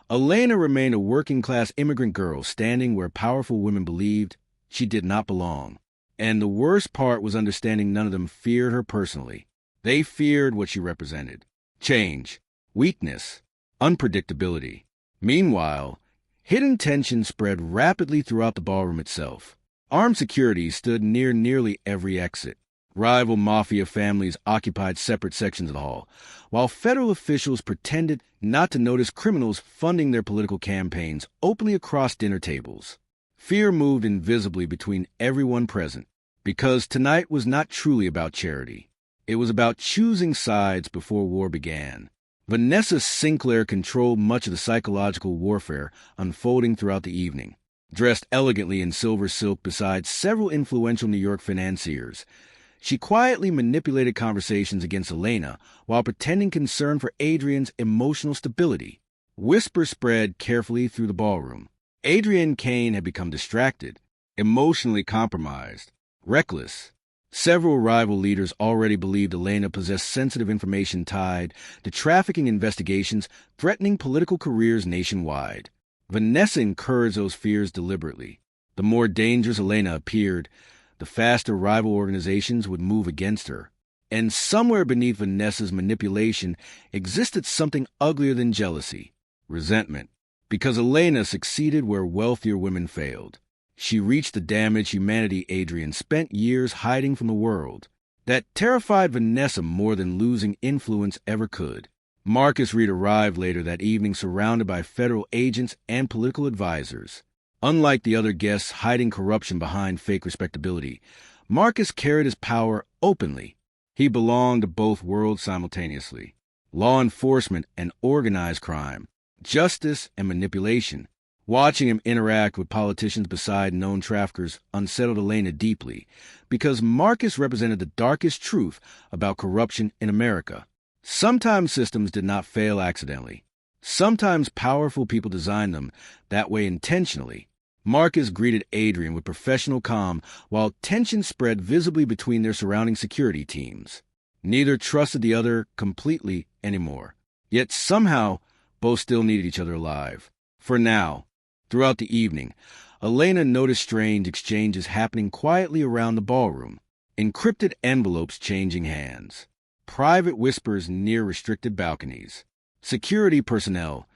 Speaker 1: Elena remained a working-class immigrant girl standing where powerful women believed she did not belong. And the worst part was understanding none of them feared her personally. They feared what she represented. Change, weakness, unpredictability. Meanwhile, hidden tension spread rapidly throughout the ballroom itself. Armed security stood near nearly every exit. Rival mafia families occupied separate sections of the hall, while federal officials pretended not to notice criminals funding their political campaigns openly across dinner tables. Fear moved invisibly between everyone present, because tonight was not truly about charity. It was about choosing sides before war began. Vanessa Sinclair controlled much of the psychological warfare unfolding throughout the evening. Dressed elegantly in silver silk beside several influential New York financiers, she quietly manipulated conversations against Elena while pretending concern for Adrian's emotional stability. Whispers spread carefully through the ballroom. Adrian Kane had become distracted, emotionally compromised, reckless. Several rival leaders already believed Elena possessed sensitive information tied to trafficking investigations threatening political careers nationwide. Vanessa encouraged those fears deliberately. The more dangerous Elena appeared, the faster rival organizations would move against her. And somewhere beneath Vanessa's manipulation existed something uglier than jealousy, resentment. Because Elena succeeded where wealthier women failed. She reached the damaged humanity Adrian spent years hiding from the world. That terrified Vanessa more than losing influence ever could. Marcus Reed arrived later that evening surrounded by federal agents and political advisors. Unlike the other guests hiding corruption behind fake respectability, Marcus carried his power openly. He belonged to both worlds simultaneously. Law enforcement and organized crime, justice and manipulation. Watching him interact with politicians beside known traffickers unsettled Elena deeply, because Marcus represented the darkest truth about corruption in America. Sometimes systems did not fail accidentally. Sometimes powerful people designed them that way intentionally. Marcus greeted Adrian with professional calm while tension spread visibly between their surrounding security teams. Neither trusted the other completely anymore. Yet somehow, both still needed each other alive. For now. Throughout the evening, Elena noticed strange exchanges happening quietly around the ballroom. Encrypted envelopes changing hands. Private whispers near restricted balconies. Security personnel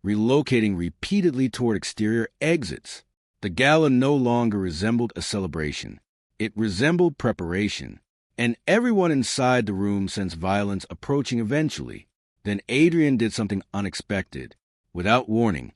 Speaker 1: relocating repeatedly toward exterior exits. The gala no longer resembled a celebration. It resembled preparation. And everyone inside the room sensed violence approaching eventually. Then Adrian did something unexpected. Without warning,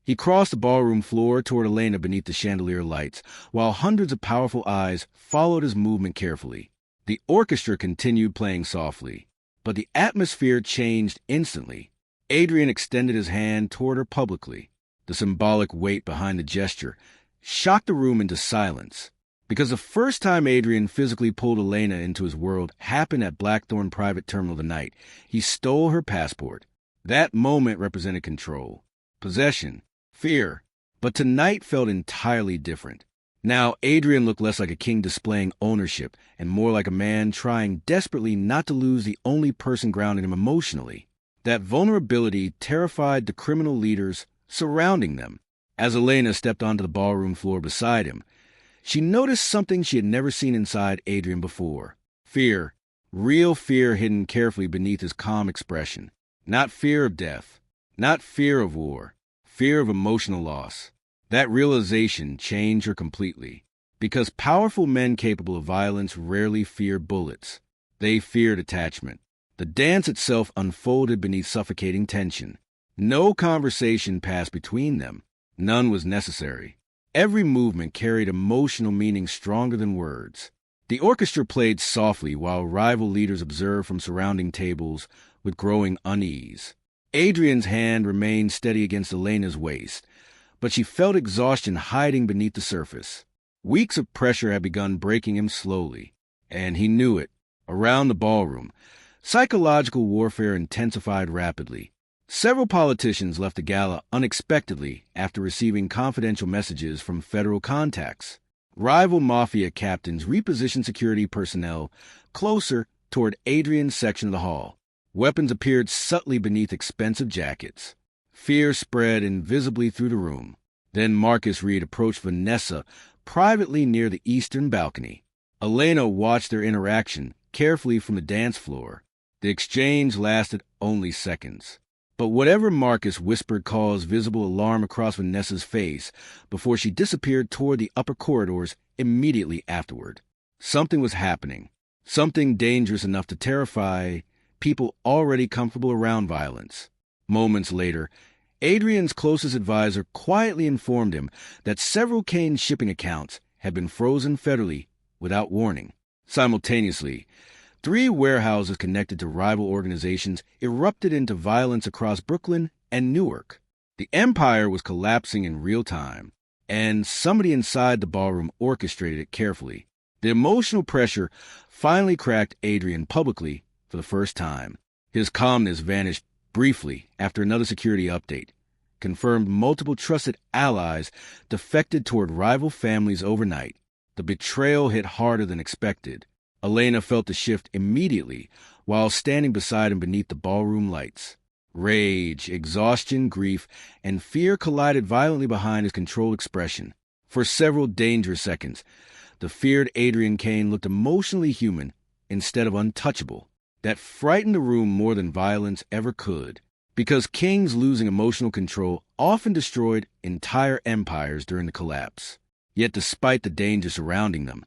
Speaker 1: he crossed the ballroom floor toward Elena beneath the chandelier lights, while hundreds of powerful eyes followed his movement carefully. The orchestra continued playing softly, but the atmosphere changed instantly. Adrian extended his hand toward her publicly. The symbolic weight behind the gesture shocked the room into silence, because the first time Adrian physically pulled Elena into his world happened at Blackthorn Private Terminal the night he stole her passport. That moment represented control, possession, fear, but tonight felt entirely different. Now, Adrian looked less like a king displaying ownership and more like a man trying desperately not to lose the only person grounding him emotionally. That vulnerability terrified the criminal leaders surrounding them. As Elena stepped onto the ballroom floor beside him, she noticed something she had never seen inside Adrian before. Fear, real fear hidden carefully beneath his calm expression. Not fear of death, not fear of war. Fear of emotional loss. That realization changed her completely, because powerful men capable of violence rarely feared bullets. They feared attachment. The dance itself unfolded beneath suffocating tension. No conversation passed between them. None was necessary. Every movement carried emotional meaning stronger than words. The orchestra played softly while rival leaders observed from surrounding tables with growing unease. Adrian's hand remained steady against Elena's waist, but she felt exhaustion hiding beneath the surface. Weeks of pressure had begun breaking him slowly, and he knew it. Around the ballroom, psychological warfare intensified rapidly. Several politicians left the gala unexpectedly after receiving confidential messages from federal contacts. Rival Mafia captains repositioned security personnel closer toward Adrian's section of the hall. Weapons appeared subtly beneath expensive jackets. Fear spread invisibly through the room. Then Marcus Reed approached Vanessa privately near the eastern balcony. Elena watched their interaction carefully from the dance floor. The exchange lasted only seconds. But whatever Marcus whispered caused visible alarm across Vanessa's face before she disappeared toward the upper corridors immediately afterward. Something was happening. Something dangerous enough to terrify people already comfortable around violence. Moments later, Adrian's closest advisor quietly informed him that several Kane shipping accounts had been frozen federally without warning. Simultaneously, 3 warehouses connected to rival organizations erupted into violence across Brooklyn and Newark. The empire was collapsing in real time, and somebody inside the ballroom orchestrated it carefully. The emotional pressure finally cracked Adrian publicly for the first time. His calmness vanished briefly after another security update confirmed multiple trusted allies defected toward rival families overnight. The betrayal hit harder than expected. Elena felt the shift immediately while standing beside him beneath the ballroom lights. Rage, exhaustion, grief, and fear collided violently behind his controlled expression. For several dangerous seconds, the feared Adrian Kane looked emotionally human instead of untouchable. That frightened the room more than violence ever could, because kings losing emotional control often destroyed entire empires during the collapse. Yet despite the danger surrounding them,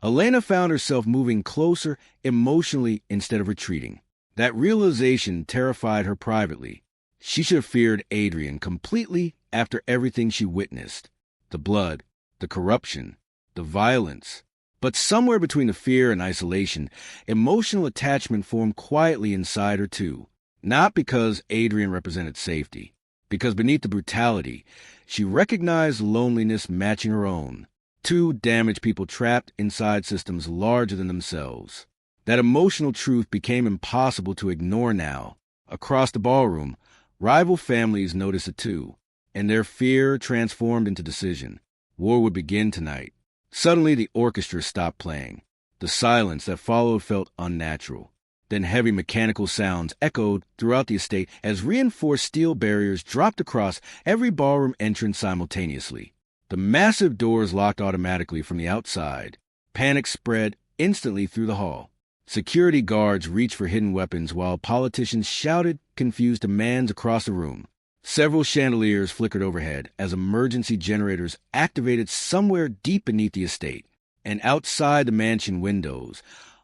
Speaker 1: Elena found herself moving closer emotionally instead of retreating. That realization terrified her privately. She should have feared Adrian completely after everything she witnessed. The blood, the corruption, the violence. But somewhere between the fear and isolation, emotional attachment formed quietly inside her too. Not because Adrian represented safety, because beneath the brutality, she recognized loneliness matching her own. Two damaged people trapped inside systems larger than themselves. That emotional truth became impossible to ignore now. Across the ballroom, rival families noticed it too, and their fear transformed into decision. War would begin tonight. Suddenly the orchestra stopped playing. The silence that followed felt unnatural. Then heavy mechanical sounds echoed throughout the estate as reinforced steel barriers dropped across every ballroom entrance simultaneously. The massive doors locked automatically from the outside. Panic spread instantly through the hall. Security guards reached for hidden weapons while politicians shouted confused demands across the room. Several chandeliers flickered overhead as emergency generators activated somewhere deep beneath the estate. And outside the mansion windows,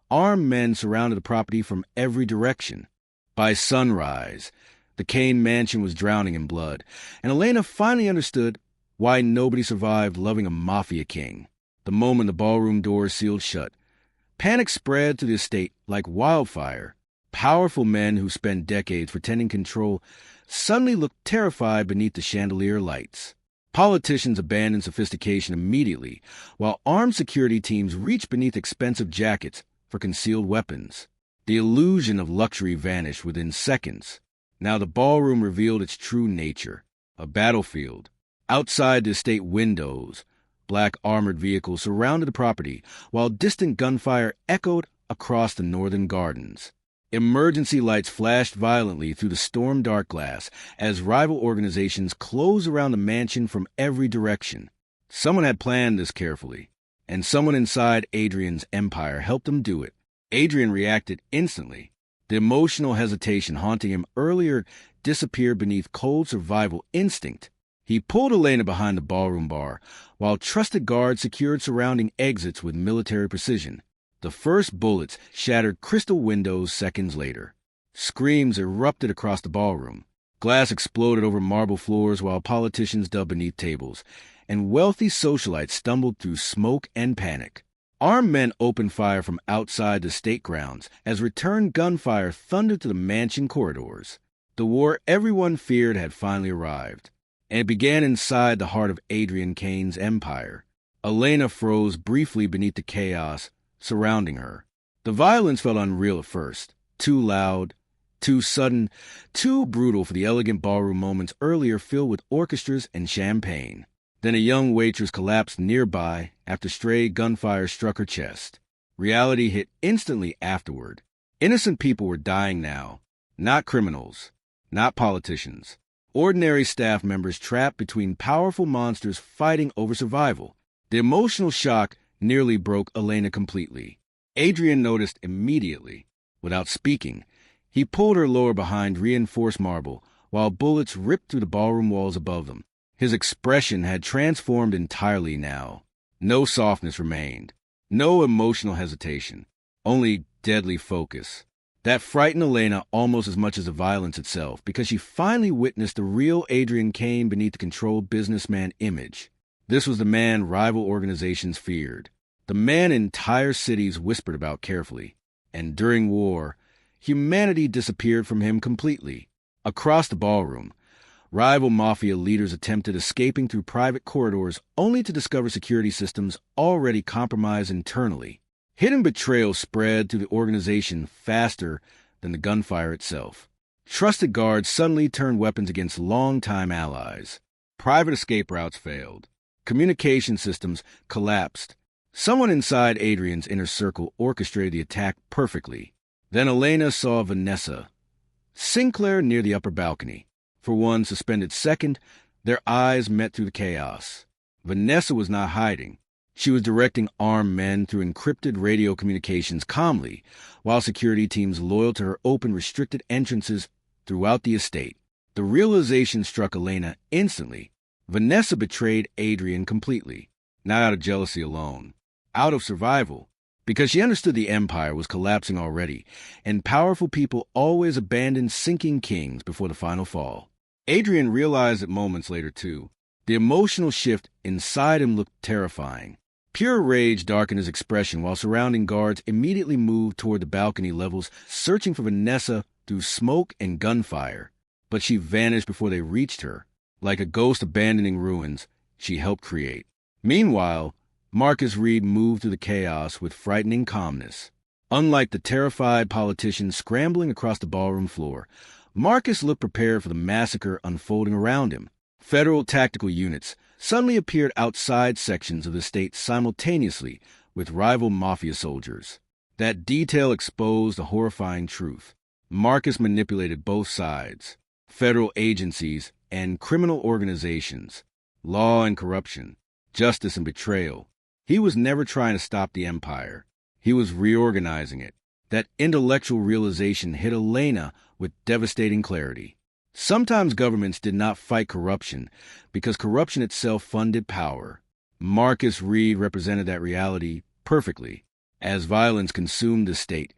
Speaker 1: armed men surrounded the property from every direction. By sunrise, the Kane mansion was drowning in blood, and Elena finally understood why nobody survived loving a Mafia king. The moment the ballroom doors sealed shut, panic spread to the estate like wildfire. Powerful men who spent decades pretending control suddenly looked terrified beneath the chandelier lights. Politicians abandoned sophistication immediately, while armed security teams reached beneath expensive jackets for concealed weapons. The illusion of luxury vanished within seconds. Now the ballroom revealed its true nature, a battlefield. Outside the estate windows, black armored vehicles surrounded the property, while distant gunfire echoed across the northern gardens. Emergency lights flashed violently through the storm-dark glass as rival organizations closed around the mansion from every direction. Someone had planned this carefully, and someone inside Adrian's empire helped him do it. Adrian reacted instantly. The emotional hesitation haunting him earlier disappeared beneath cold survival instinct. He pulled Elena behind the ballroom bar, while trusted guards secured surrounding exits with military precision. The first bullets shattered crystal windows seconds later. Screams erupted across the ballroom. Glass exploded over marble floors while politicians dug beneath tables, and wealthy socialites stumbled through smoke and panic. Armed men opened fire from outside the state grounds as return gunfire thundered to the mansion corridors. The war everyone feared had finally arrived, and it began inside the heart of Adrian Kane's empire. Elena froze briefly beneath the chaos surrounding her. The violence felt unreal at first, too loud, too sudden, too brutal for the elegant ballroom moments earlier filled with orchestras and champagne. Then a young waitress collapsed nearby after stray gunfire struck her chest. Reality hit instantly afterward. Innocent people were dying now, not criminals, not politicians. Ordinary staff members trapped between powerful monsters fighting over survival. The emotional shock nearly broke Elena completely. Adrian noticed immediately. Without speaking, he pulled her lower behind reinforced marble, while bullets ripped through the ballroom walls above them. His expression had transformed entirely now. No softness remained. No emotional hesitation. Only deadly focus. That frightened Elena almost as much as the violence itself, because she finally witnessed the real Adrian Kane beneath the controlled businessman image. This was the man rival organizations feared. The man entire cities whispered about carefully. And during war, humanity disappeared from him completely. Across the ballroom, rival mafia leaders attempted escaping through private corridors only to discover security systems already compromised internally. Hidden betrayal spread through the organization faster than the gunfire itself. Trusted guards suddenly turned weapons against longtime allies. Private escape routes failed. Communication systems collapsed. Someone inside Adrian's inner circle orchestrated the attack perfectly. Then Elena saw Vanessa, Sinclair near the upper balcony. For one suspended second, their eyes met through the chaos. Vanessa was not hiding. She was directing armed men through encrypted radio communications calmly, while security teams loyal to her opened restricted entrances throughout the estate. The realization struck Elena instantly. Vanessa betrayed Adrian completely, not out of jealousy alone, out of survival, because she understood the empire was collapsing already, and powerful people always abandon sinking kings before the final fall. Adrian realized it moments later, too. The emotional shift inside him looked terrifying. Pure rage darkened his expression while surrounding guards immediately moved toward the balcony levels, searching for Vanessa through smoke and gunfire. But she vanished before they reached her. Like a ghost abandoning ruins she helped create. Meanwhile, Marcus Reed moved through the chaos with frightening calmness. Unlike the terrified politicians scrambling across the ballroom floor, Marcus looked prepared for the massacre unfolding around him. Federal tactical units suddenly appeared outside sections of the state simultaneously with rival Mafia soldiers. That detail exposed a horrifying truth. Marcus manipulated both sides, federal agencies and criminal organizations, law and corruption, justice and betrayal. He was never trying to stop the empire. He was reorganizing it. That intellectual realization hit Elena with devastating clarity. Sometimes governments did not fight corruption because corruption itself funded power. Marcus Reed represented that reality perfectly. As violence consumed the state,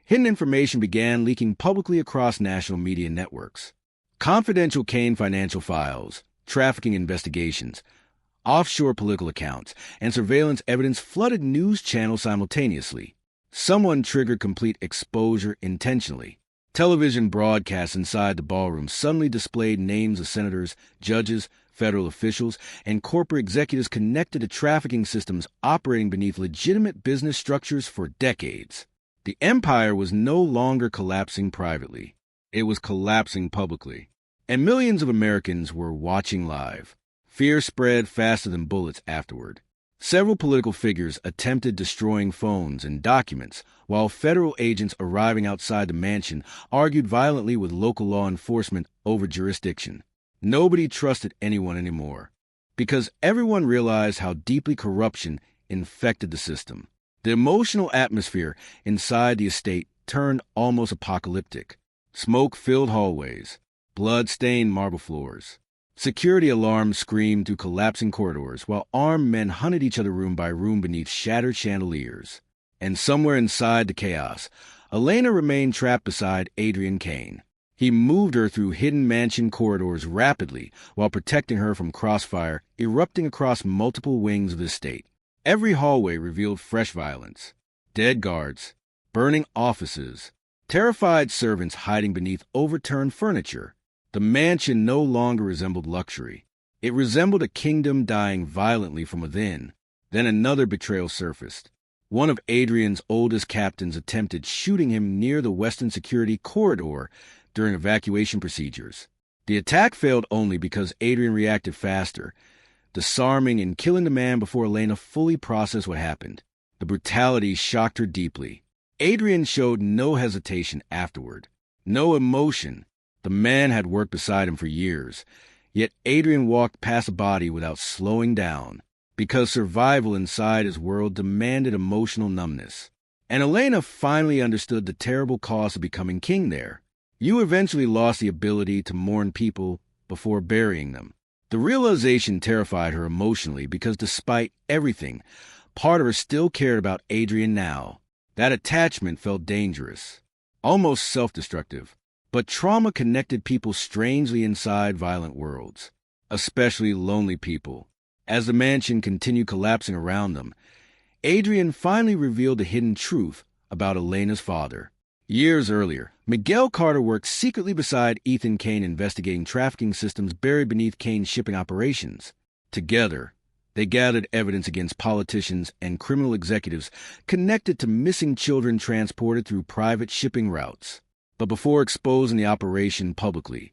Speaker 1: hidden information began leaking publicly across national media networks. Confidential Kane financial files, trafficking investigations, offshore political accounts, and surveillance evidence flooded news channels simultaneously. Someone triggered complete exposure intentionally. Television broadcasts inside the ballroom suddenly displayed names of senators, judges, federal officials, and corporate executives connected to trafficking systems operating beneath legitimate business structures for decades. The empire was no longer collapsing privately. It was collapsing publicly. And millions of Americans were watching live. Fear spread faster than bullets afterward. Several political figures attempted destroying phones and documents, while federal agents arriving outside the mansion argued violently with local law enforcement over jurisdiction. Nobody trusted anyone anymore, because everyone realized how deeply corruption infected the system. The emotional atmosphere inside the estate turned almost apocalyptic. Smoke-filled hallways, blood-stained marble floors. Security alarms screamed through collapsing corridors, while armed men hunted each other room by room beneath shattered chandeliers. And somewhere inside the chaos, Elena remained trapped beside Adrian Kane. He moved her through hidden mansion corridors rapidly while protecting her from crossfire erupting across multiple wings of the state. Every hallway revealed fresh violence. Dead guards, burning offices, terrified servants hiding beneath overturned furniture. The mansion no longer resembled luxury. It resembled a kingdom dying violently from within. Then another betrayal surfaced. One of Adrian's oldest captains attempted shooting him near the Western Security Corridor during evacuation procedures. The attack failed only because Adrian reacted faster, disarming and killing the man before Elena fully processed what happened. The brutality shocked her deeply. Adrian showed no hesitation afterward, no emotion. The man had worked beside him for years, yet Adrian walked past the body without slowing down, because survival inside his world demanded emotional numbness. And Elena finally understood the terrible cost of becoming king there. You eventually lost the ability to mourn people before burying them. The realization terrified her emotionally because despite everything, part of her still cared about Adrian now. That attachment felt dangerous, almost self-destructive. But trauma connected people strangely inside violent worlds, especially lonely people. As the mansion continued collapsing around them, Adrian finally revealed the hidden truth about Elena's father. Years earlier, Miguel Carter worked secretly beside Ethan Kane investigating trafficking systems buried beneath Kane's shipping operations. Together, they gathered evidence against politicians and criminal executives connected to missing children transported through private shipping routes. But before exposing the operation publicly,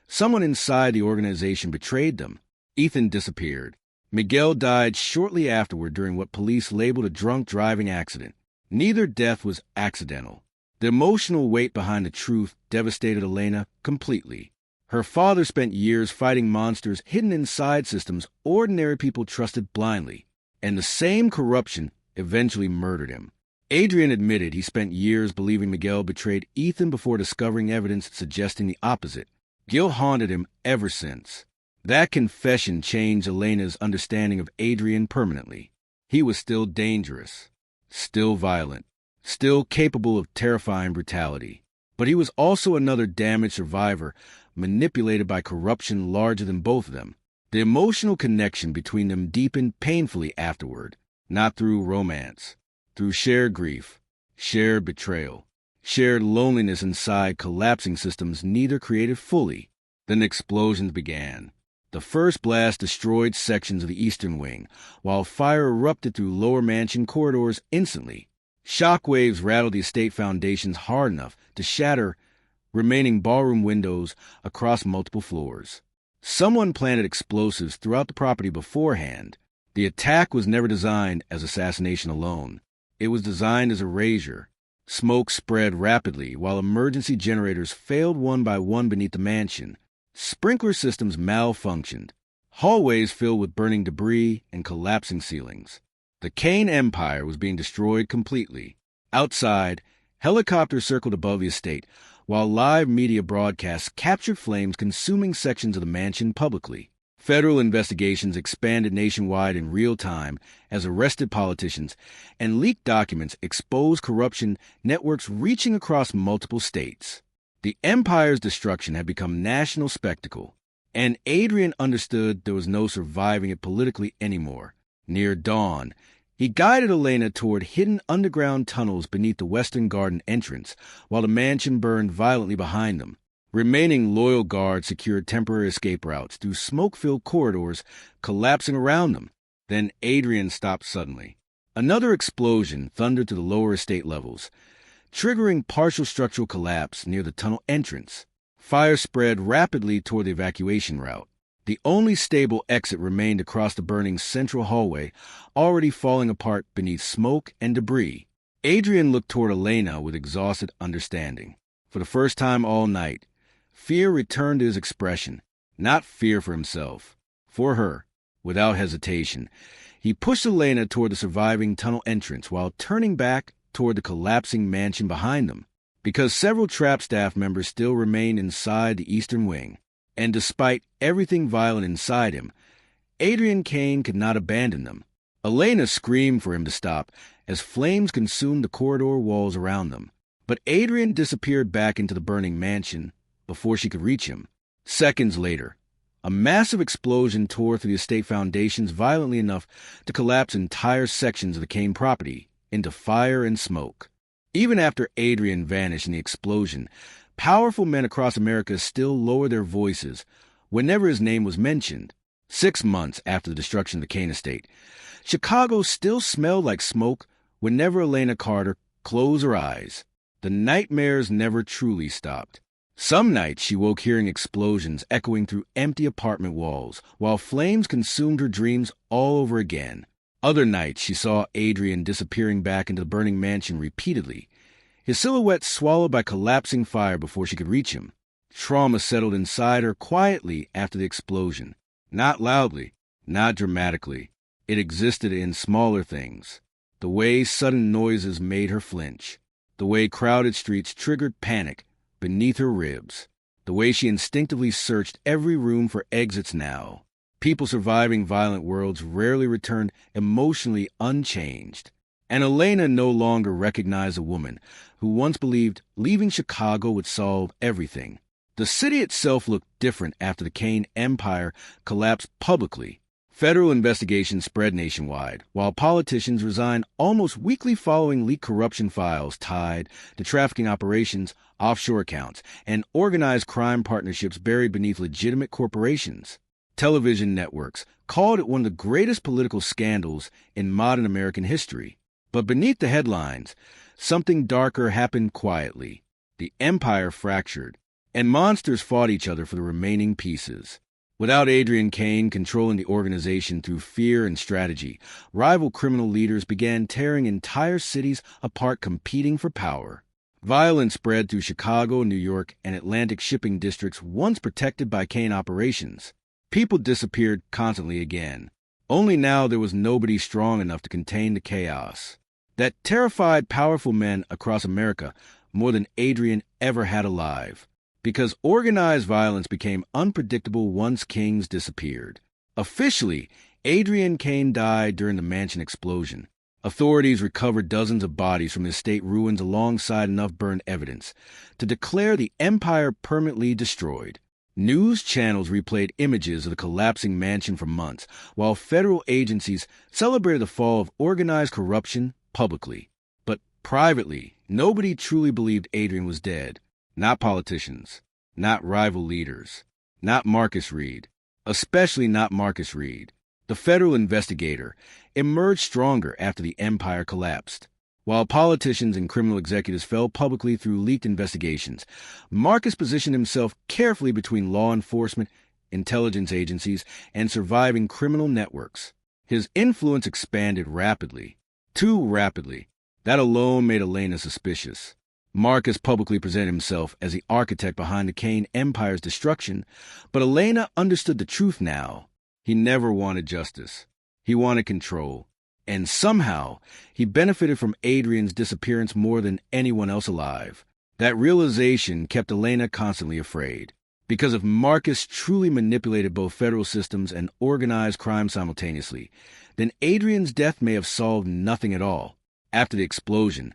Speaker 1: someone inside the organization betrayed them. Ethan disappeared. Miguel died shortly afterward during what police labeled a drunk driving accident. Neither death was accidental. The emotional weight behind the truth devastated Elena completely. Her father spent years fighting monsters hidden inside systems ordinary people trusted blindly, and the same corruption eventually murdered him. Adrian admitted he spent years believing Miguel betrayed Ethan before discovering evidence suggesting the opposite. Guilt haunted him ever since. That confession changed Elena's understanding of Adrian permanently. He was still dangerous, still violent, still capable of terrifying brutality. But he was also another damaged survivor, manipulated by corruption larger than both of them. The emotional connection between them deepened painfully afterward, not through romance, through shared grief, shared betrayal, shared loneliness inside collapsing systems neither created fully. Then explosions began. The first blast destroyed sections of the eastern wing, while fire erupted through lower mansion corridors instantly. Shockwaves rattled the estate foundations hard enough to shatter remaining ballroom windows across multiple floors. Someone planted explosives throughout the property beforehand. The attack was never designed as assassination alone. It was designed as erasure. Smoke spread rapidly while emergency generators failed one by one beneath the mansion. Sprinkler systems malfunctioned. Hallways filled with burning debris and collapsing ceilings. The Kane Empire was being destroyed completely. Outside, helicopters circled above the estate, while live media broadcasts captured flames consuming sections of the mansion publicly. Federal investigations expanded nationwide in real time as arrested politicians and leaked documents exposed corruption networks reaching across multiple states. The Empire's destruction had become national spectacle, and Adrian understood there was no surviving it politically anymore. Near dawn, he guided Elena toward hidden underground tunnels beneath the Western Garden entrance, while the mansion burned violently behind them. Remaining loyal guards secured temporary escape routes through smoke-filled corridors collapsing around them. Then Adrian stopped suddenly. Another explosion thundered to the lower estate levels, triggering partial structural collapse near the tunnel entrance. Fire spread rapidly toward the evacuation route. The only stable exit remained across the burning central hallway, already falling apart beneath smoke and debris. Adrian looked toward Elena with exhausted understanding. For the first time all night, fear returned to his expression. Not fear for himself, for her. Without hesitation, he pushed Elena toward the surviving tunnel entrance while turning back toward the collapsing mansion behind them, because several trap staff members still remained inside the eastern wing. And despite everything violent inside him, Adrian Kane could not abandon them. Elena screamed for him to stop as flames consumed the corridor walls around them. But Adrian disappeared back into the burning mansion before she could reach him. Seconds later, a massive explosion tore through the estate foundations violently enough to collapse entire sections of the Kane property into fire and smoke. Even after Adrian vanished in the explosion, powerful men across America still lowered their voices whenever his name was mentioned. 6 months after the destruction of the Kane estate, Chicago still smelled like smoke whenever Elena Carter closed her eyes. The nightmares never truly stopped. Some nights she woke hearing explosions echoing through empty apartment walls, while flames consumed her dreams all over again. Other nights she saw Adrian disappearing back into the burning mansion repeatedly, his silhouette swallowed by collapsing fire before she could reach him. Trauma settled inside her quietly after the explosion. Not loudly, not dramatically. It existed in smaller things. The way sudden noises made her flinch. The way crowded streets triggered panic beneath her ribs. The way she instinctively searched every room for exits now. People surviving violent worlds rarely returned emotionally unchanged. And Elena no longer recognized a woman who once believed leaving Chicago would solve everything. The city itself looked different after the Kane Empire collapsed publicly. Federal investigations spread nationwide, while politicians resigned almost weekly following leaked corruption files tied to trafficking operations, offshore accounts, and organized crime partnerships buried beneath legitimate corporations. Television networks called it one of the greatest political scandals in modern American history. But beneath the headlines, something darker happened quietly. The empire fractured, and monsters fought each other for the remaining pieces. Without Adrian Kane controlling the organization through fear and strategy, rival criminal leaders began tearing entire cities apart competing for power. Violence spread through Chicago, New York, and Atlantic shipping districts once protected by Kane operations. People disappeared constantly again. Only now there was nobody strong enough to contain the chaos. That terrified powerful men across America more than Adrian ever had alive. Because organized violence became unpredictable once Kings disappeared. Officially, Adrian Kane died during the mansion explosion. Authorities recovered dozens of bodies from the estate ruins alongside enough burned evidence to declare the empire permanently destroyed. News channels replayed images of the collapsing mansion for months, while federal agencies celebrated the fall of organized corruption publicly. But privately, nobody truly believed Adrian was dead. Not politicians, not rival leaders, not Marcus Reed, especially not Marcus Reed. The federal investigator emerged stronger after the empire collapsed. While politicians and criminal executives fell publicly through leaked investigations, Marcus positioned himself carefully between law enforcement, intelligence agencies, and surviving criminal networks. His influence expanded rapidly, too rapidly. That alone made Elena suspicious. Marcus publicly presented himself as the architect behind the Kane Empire's destruction, but Elena understood the truth now. He never wanted justice. He wanted control. And somehow, he benefited from Adrian's disappearance more than anyone else alive. That realization kept Elena constantly afraid. Because if Marcus truly manipulated both federal systems and organized crime simultaneously, then Adrian's death may have solved nothing at all. After the explosion,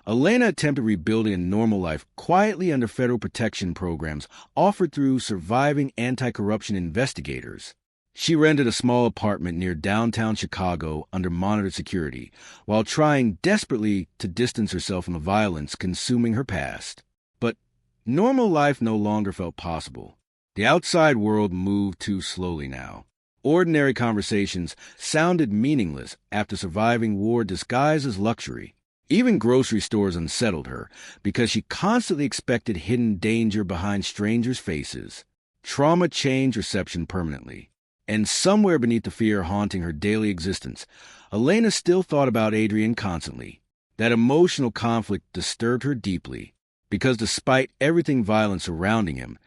Speaker 1: Elena attempted rebuilding a normal life quietly under federal protection programs offered through surviving anti-corruption investigators. She rented a small apartment near downtown Chicago under monitored security, while trying desperately to distance herself from the violence consuming her past. But normal life no longer felt possible. The outside world moved too slowly now. Ordinary conversations sounded meaningless after surviving war disguised as luxury. Even grocery stores unsettled her because she constantly expected hidden danger behind strangers' faces. Trauma changed reception permanently. And somewhere beneath the fear haunting her daily existence, Elena still thought about Adrian constantly. That emotional conflict disturbed her deeply, because despite everything violent surrounding him,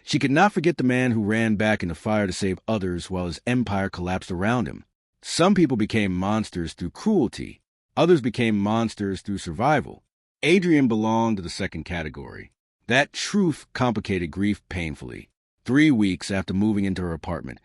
Speaker 1: she could not forget the man who ran back in the fire to save others while his empire collapsed around him. Some people became monsters through cruelty. Others became monsters through survival. Adrian belonged to the second category. That truth complicated grief painfully. 3 weeks after moving into her apartment,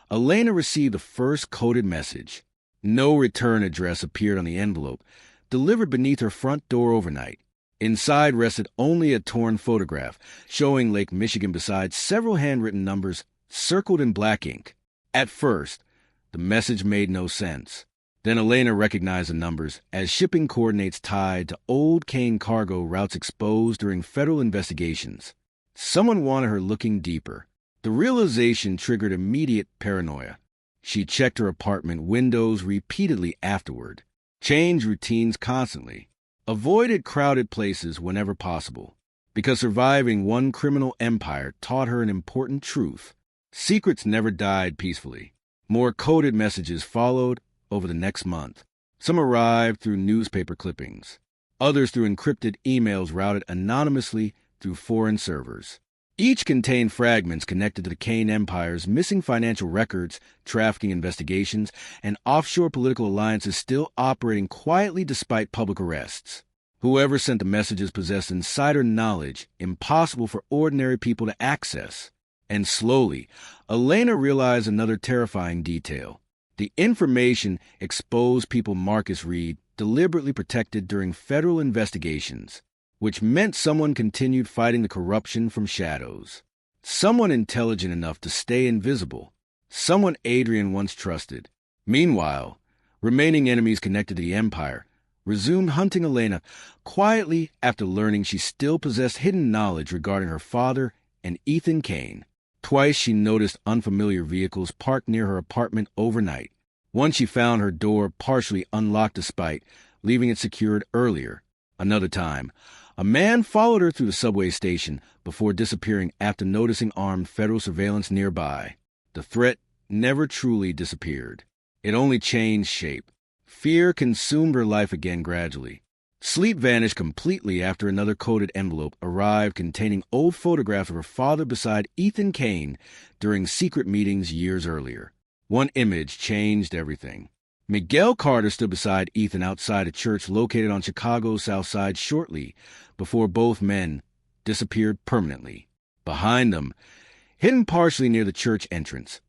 Speaker 1: Elena received the first coded message. No return address appeared on the envelope, delivered beneath her front door overnight. Inside rested only a torn photograph showing Lake Michigan beside several handwritten numbers circled in black ink. At first, the message made no sense. Then Elena recognized the numbers as shipping coordinates tied to old Kane cargo routes exposed during federal investigations. Someone wanted her looking deeper. The realization triggered immediate paranoia. She checked her apartment windows repeatedly afterward, changed routines constantly, avoided crowded places whenever possible, because surviving one criminal empire taught her an important truth. Secrets never died peacefully. More coded messages followed over the next month. Some arrived through newspaper clippings, others through encrypted emails routed anonymously through foreign servers. Each contained fragments connected to the Kane Empire's missing financial records, trafficking investigations, and offshore political alliances still operating quietly despite public arrests. Whoever sent the messages possessed insider knowledge impossible for ordinary people to access. And slowly, Elena realized another terrifying detail. The information exposed people Marcus Reed deliberately protected during federal investigations, which meant someone continued fighting the corruption from shadows. Someone intelligent enough to stay invisible. Someone Adrian once trusted. Meanwhile, remaining enemies connected to the Empire resumed hunting Elena quietly after learning she still possessed hidden knowledge regarding her father and Ethan Kane. Twice she noticed unfamiliar vehicles parked near her apartment overnight. Once she found her door partially unlocked despite leaving it secured earlier. Another time, a man followed her through the subway station before disappearing after noticing armed federal surveillance nearby. The threat never truly disappeared. It only changed shape. Fear consumed her life again gradually. Sleep vanished completely after another coded envelope arrived containing old photographs of her father beside Ethan Kane during secret meetings years earlier. One image changed everything. Miguel Carter stood beside Ethan outside a church located on Chicago's South Side shortly before both men disappeared permanently. Behind them, hidden partially near the church entrance,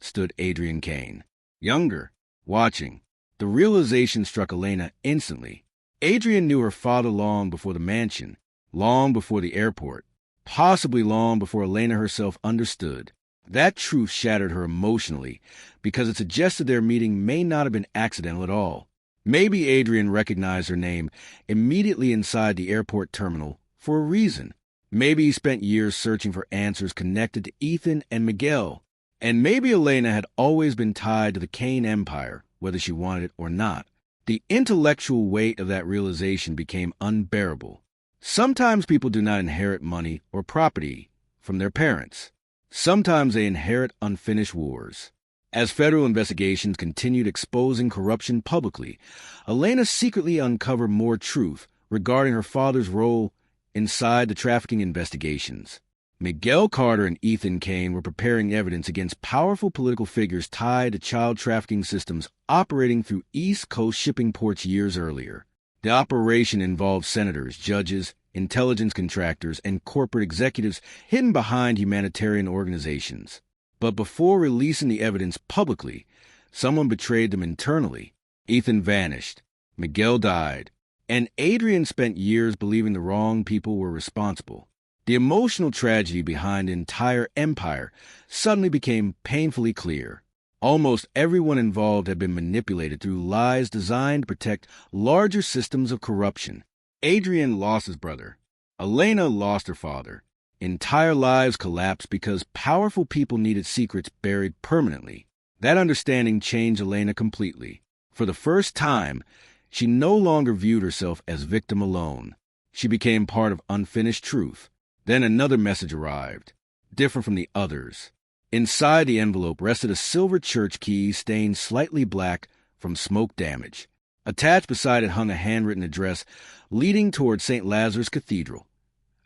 Speaker 1: stood Adrian Kane, younger, watching. The realization struck Elena instantly. Adrian knew her father long before the mansion, long before the airport, possibly long before Elena herself understood. That truth shattered her emotionally because it suggested their meeting may not have been accidental at all. Maybe Adrian recognized her name immediately inside the airport terminal for a reason. Maybe he spent years searching for answers connected to Ethan and Miguel. And maybe Elena had always been tied to the Kane empire, whether she wanted it or not. The intellectual weight of that realization became unbearable. Sometimes people do not inherit money or property from their parents. Sometimes they inherit unfinished wars. As federal investigations continued exposing corruption publicly, Elena secretly uncovered more truth regarding her father's role inside the trafficking investigations. Miguel Carter and Ethan Kane were preparing evidence against powerful political figures tied to child trafficking systems operating through East Coast shipping ports years earlier. The operation involved senators, judges, intelligence contractors, and corporate executives hidden behind humanitarian organizations. But before releasing the evidence publicly, someone betrayed them internally. Ethan vanished, Miguel died, and Adrian spent years believing the wrong people were responsible. The emotional tragedy behind the entire empire suddenly became painfully clear. Almost everyone involved had been manipulated through lies designed to protect larger systems of corruption. Adrian lost his brother. Elena lost her father. Entire lives collapsed because powerful people needed secrets buried permanently. That understanding changed Elena completely. For the first time, she no longer viewed herself as victim alone. She became part of unfinished truth. Then another message arrived, different from the others. Inside the envelope rested a silver church key stained slightly black from smoke damage. Attached beside it hung a handwritten address leading toward St. Lazarus Cathedral,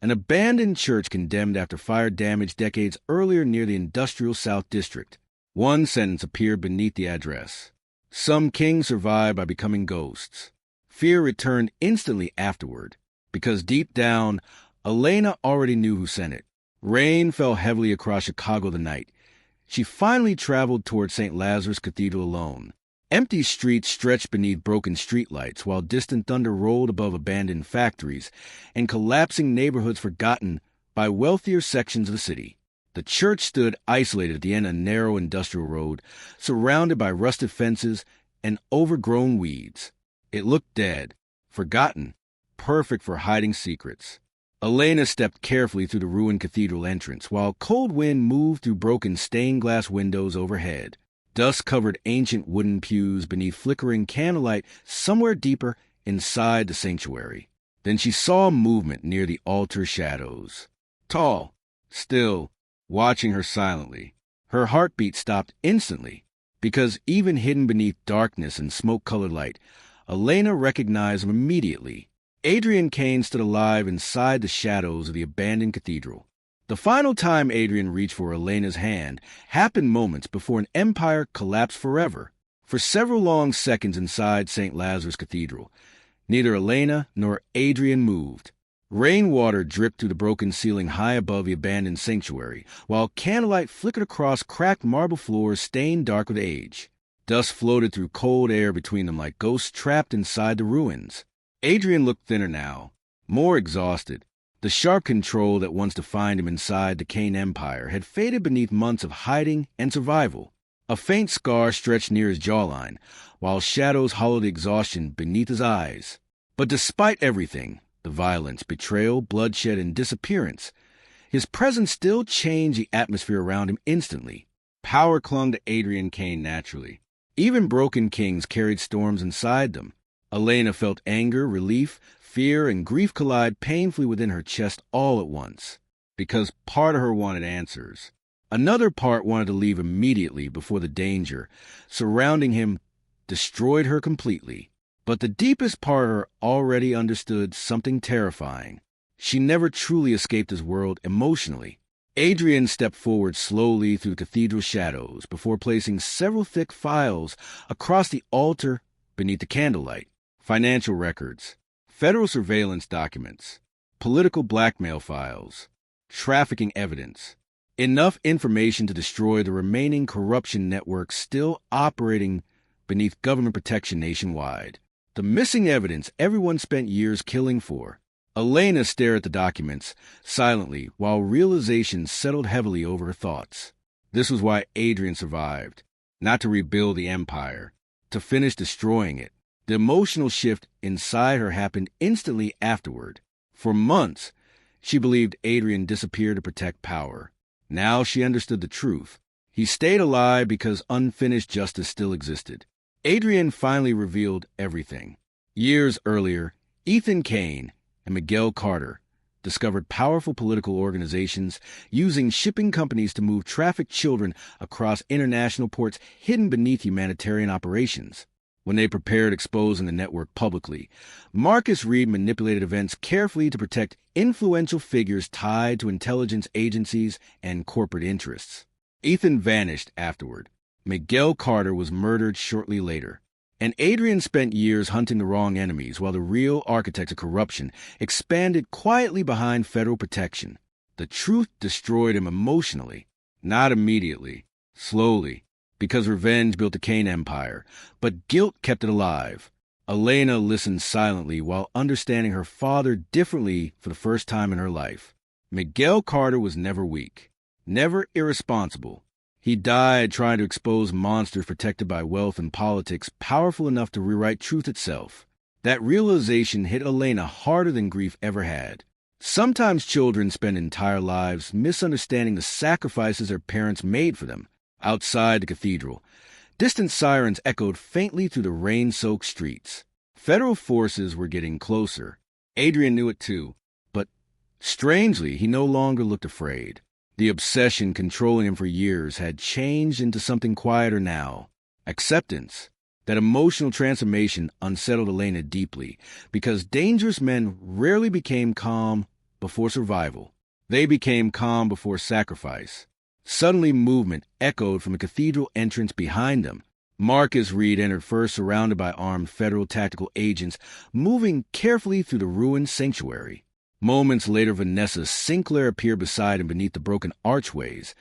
Speaker 1: an abandoned church condemned after fire damage decades earlier near the industrial South District. One sentence appeared beneath the address. Some kings survived by becoming ghosts. Fear returned instantly afterward, because deep down, Elena already knew who sent it. Rain fell heavily across Chicago the night. She finally traveled toward St. Lazarus Cathedral alone. Empty streets stretched beneath broken streetlights, while distant thunder rolled above abandoned factories and collapsing neighborhoods forgotten by wealthier sections of the city. The church stood isolated at the end of a narrow industrial road, surrounded by rusted fences and overgrown weeds. It looked dead, forgotten, perfect for hiding secrets. Elena stepped carefully through the ruined cathedral entrance, while cold wind moved through broken stained glass windows overhead. Dust covered ancient wooden pews beneath flickering candlelight somewhere deeper inside the sanctuary. Then she saw movement near the altar shadows. Tall, still, watching her silently. Her heartbeat stopped instantly, because even hidden beneath darkness and smoke-colored light, Elena recognized him immediately. Adrian Kane stood alive inside the shadows of the abandoned cathedral. The final time Adrian reached for Elena's hand happened moments before an empire collapsed forever. For several long seconds inside St. Lazarus Cathedral, neither Elena nor Adrian moved. Rainwater dripped through the broken ceiling high above the abandoned sanctuary, while candlelight flickered across cracked marble floors stained dark with age. Dust floated through cold air between them like ghosts trapped inside the ruins. Adrian looked thinner now, more exhausted. The sharp control that once defined him inside the Kane Empire had faded beneath months of hiding and survival. A faint scar stretched near his jawline, while shadows hollowed the exhaustion beneath his eyes. But despite everything, the violence, betrayal, bloodshed, and disappearance, his presence still changed the atmosphere around him instantly. Power clung to Adrian Kane naturally. Even broken kings carried storms inside them. Elena felt anger, relief, fear, and grief collide painfully within her chest all at once, because part of her wanted answers. Another part wanted to leave immediately before the danger surrounding him destroyed her completely. But the deepest part of her already understood something terrifying. She never truly escaped his world emotionally. Adrian stepped forward slowly through the cathedral shadows before placing several thick files across the altar beneath the candlelight. Financial records, federal surveillance documents, political blackmail files, trafficking evidence. Enough information to destroy the remaining corruption network still operating beneath government protection nationwide. The missing evidence everyone spent years killing for. Elena stared at the documents silently while realization settled heavily over her thoughts. This was why Adrian survived. Not to rebuild the empire, to finish destroying it. The emotional shift inside her happened instantly afterward. For months, she believed Adrian disappeared to protect power. Now she understood the truth. He stayed alive because unfinished justice still existed. Adrian finally revealed everything. Years earlier, Ethan Kane and Miguel Carter discovered powerful political organizations using shipping companies to move trafficked children across international ports hidden beneath humanitarian operations. When they prepared exposing the network publicly, Marcus Reed manipulated events carefully to protect influential figures tied to intelligence agencies and corporate interests. Ethan vanished afterward. Miguel Carter was murdered shortly later. And Adrian spent years hunting the wrong enemies while the real architects of corruption expanded quietly behind federal protection. The truth destroyed him emotionally, not immediately, slowly, because revenge built the Kane Empire, but guilt kept it alive. Elena listened silently while understanding her father differently for the first time in her life. Miguel Carter was never weak, never irresponsible. He died trying to expose monsters protected by wealth and politics powerful enough to rewrite truth itself. That realization hit Elena harder than grief ever had. Sometimes children spend entire lives misunderstanding the sacrifices their parents made for them. Outside the cathedral, distant sirens echoed faintly through the rain-soaked streets. Federal forces were getting closer. Adrian knew it too, but strangely, he no longer looked afraid. The obsession controlling him for years had changed into something quieter now. Acceptance. That emotional transformation unsettled Elena deeply, because dangerous men rarely became calm before survival. They became calm before sacrifice. Suddenly movement echoed from a cathedral entrance behind them. Marcus Reed entered first, surrounded by armed federal tactical agents, moving carefully through the ruined sanctuary. Moments later, Vanessa Sinclair appeared beside him beneath the broken archways,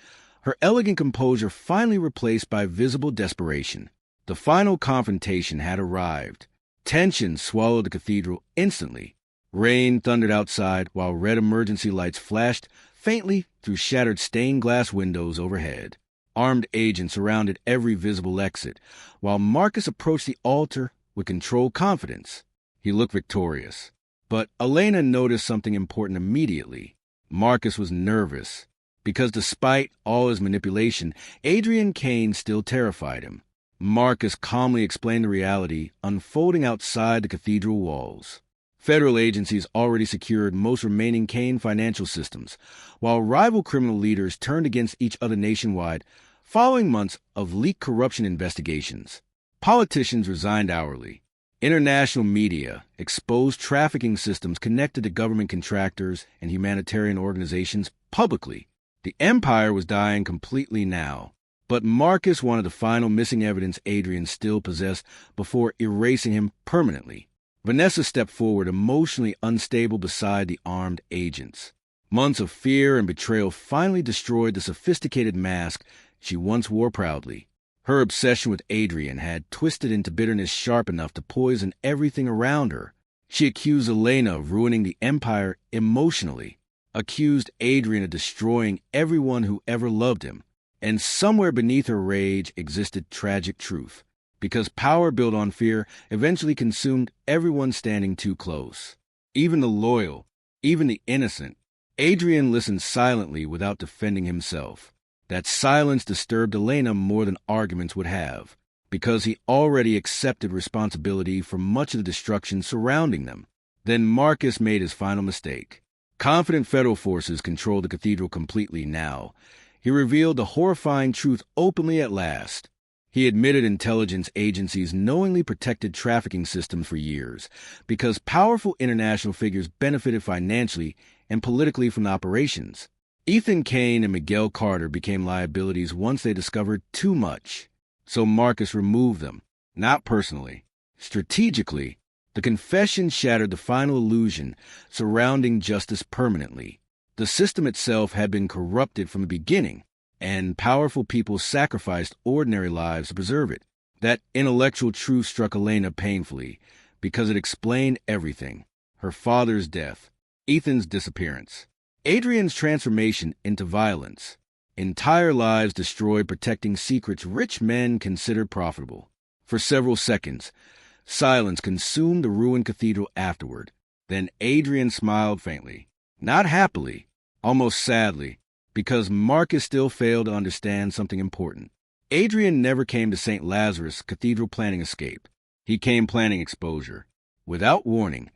Speaker 1: her elegant composure finally replaced by visible desperation. The final confrontation had arrived. Tension swallowed the cathedral instantly. Rain thundered outside while red emergency lights flashed faintly through shattered stained glass windows overhead. Armed agents surrounded every visible exit, while Marcus approached the altar with controlled confidence. He looked victorious. But Elena noticed something important immediately. Marcus was nervous, because despite all his manipulation, Adrian Kane still terrified him. Marcus calmly explained the reality unfolding outside the cathedral walls. Federal agencies already secured most remaining Kane financial systems, while rival criminal leaders turned against each other nationwide following months of leaked corruption investigations. Politicians resigned hourly. International media exposed trafficking systems connected to government contractors and humanitarian organizations publicly. The empire was dying completely now, but Marcus wanted the final missing evidence Adrian still possessed before erasing him permanently. Vanessa stepped forward, emotionally unstable beside the armed agents. Months of fear and betrayal finally destroyed the sophisticated mask she once wore proudly. Her obsession with Adrian had twisted into bitterness sharp enough to poison everything around her. She accused Elena of ruining the empire emotionally, accused Adrian of destroying everyone who ever loved him. And somewhere beneath her rage existed tragic truth, because power built on fear eventually consumed everyone standing too close. Even the loyal, even the innocent. Adrian listened silently without defending himself. That silence disturbed Elena more than arguments would have, because he already accepted responsibility for much of the destruction surrounding them. Then Marcus made his final mistake. Confident federal forces controlled the cathedral completely now. He revealed the horrifying truth openly at last. He admitted intelligence agencies knowingly protected trafficking systems for years because powerful international figures benefited financially and politically from the operations. Ethan Kane and Miguel Carter became liabilities once they discovered too much. So Marcus removed them, not personally. Strategically, the confession shattered the final illusion surrounding justice permanently. The system itself had been corrupted from the beginning, and powerful people sacrificed ordinary lives to preserve it. That intellectual truth struck Elena painfully, because it explained everything. Her father's death, Ethan's disappearance, Adrian's transformation into violence, entire lives destroyed protecting secrets rich men considered profitable. For several seconds, silence consumed the ruined cathedral afterward. Then Adrian smiled faintly, not happily, almost sadly, because Marcus still failed to understand something important. Adrian never came to St. Lazarus Cathedral planning escape. He came planning exposure. Without warning,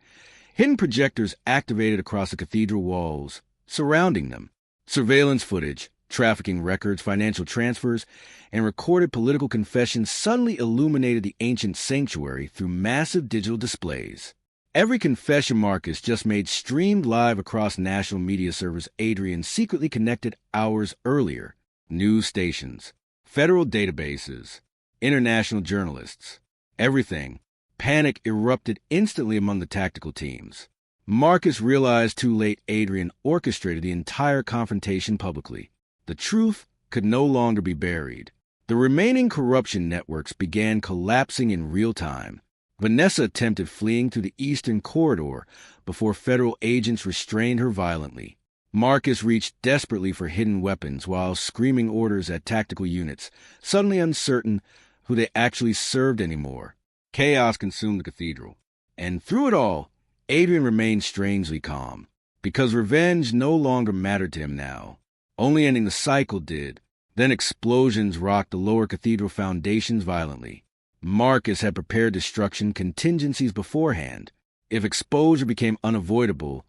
Speaker 1: hidden projectors activated across the cathedral walls, surrounding them. Surveillance footage, trafficking records, financial transfers, and recorded political confessions suddenly illuminated the ancient sanctuary through massive digital displays. Every confession Marcus just made streamed live across national media servers Adrian secretly connected hours earlier. News stations, federal databases, international journalists. Everything. Panic erupted instantly among the tactical teams. Marcus realized too late Adrian orchestrated the entire confrontation publicly. The truth could no longer be buried. The remaining corruption networks began collapsing in real time. Vanessa attempted fleeing through the eastern corridor before federal agents restrained her violently. Marcus reached desperately for hidden weapons while screaming orders at tactical units, suddenly uncertain who they actually served anymore. Chaos consumed the cathedral. And through it all, Adrian remained strangely calm, because revenge no longer mattered to him now. Only ending the cycle did. Then explosions rocked the lower cathedral foundations violently. Marcus had prepared destruction contingencies beforehand. If exposure became unavoidable,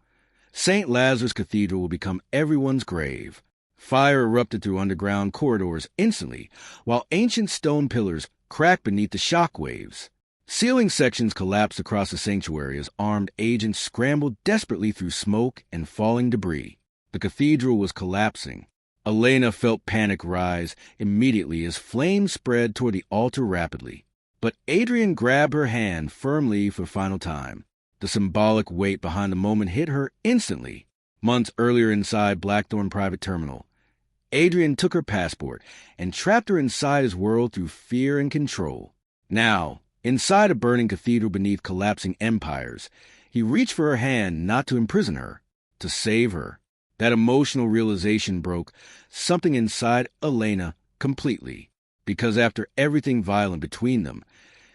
Speaker 1: St. Lazarus Cathedral would become everyone's grave. Fire erupted through underground corridors instantly, while ancient stone pillars cracked beneath the shock waves. Ceiling sections collapsed across the sanctuary as armed agents scrambled desperately through smoke and falling debris. The cathedral was collapsing. Elena felt panic rise immediately as flames spread toward the altar rapidly. But Adrian grabbed her hand firmly for the final time. The symbolic weight behind the moment hit her instantly. Months earlier inside Blackthorn Private Terminal, Adrian took her passport and trapped her inside his world through fear and control. Now, inside a burning cathedral beneath collapsing empires, he reached for her hand not to imprison her, to save her. That emotional realization broke something inside Elena completely, because after everything violent between them,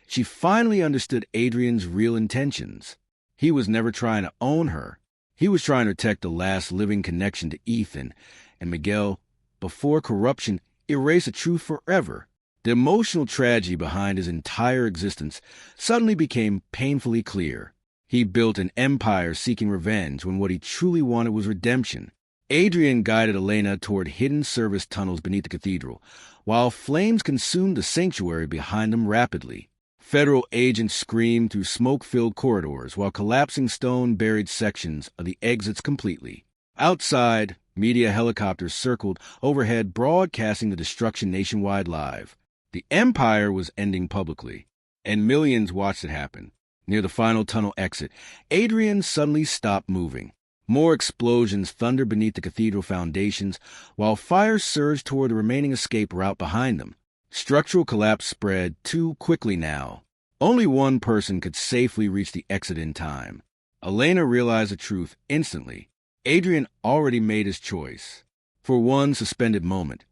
Speaker 1: she finally understood Adrian's real intentions. He was never trying to own her. He was trying to protect the last living connection to Ethan and Miguel before corruption erased the truth forever. The emotional tragedy behind his entire existence suddenly became painfully clear. He built an empire seeking revenge when what he truly wanted was redemption. Adrian guided Elena toward hidden service tunnels beneath the cathedral, while flames consumed the sanctuary behind them rapidly. Federal agents screamed through smoke-filled corridors while collapsing stone buried sections of the exits completely. Outside, media helicopters circled overhead broadcasting the destruction nationwide live. The empire was ending publicly, and millions watched it happen. Near the final tunnel exit, Adrian suddenly stopped moving. More explosions thundered beneath the cathedral foundations, while fire surged toward the remaining escape route behind them. Structural collapse spread too quickly now. Only one person could safely reach the exit in time. Elena realized the truth instantly. Adrian already made his choice. For one suspended moment,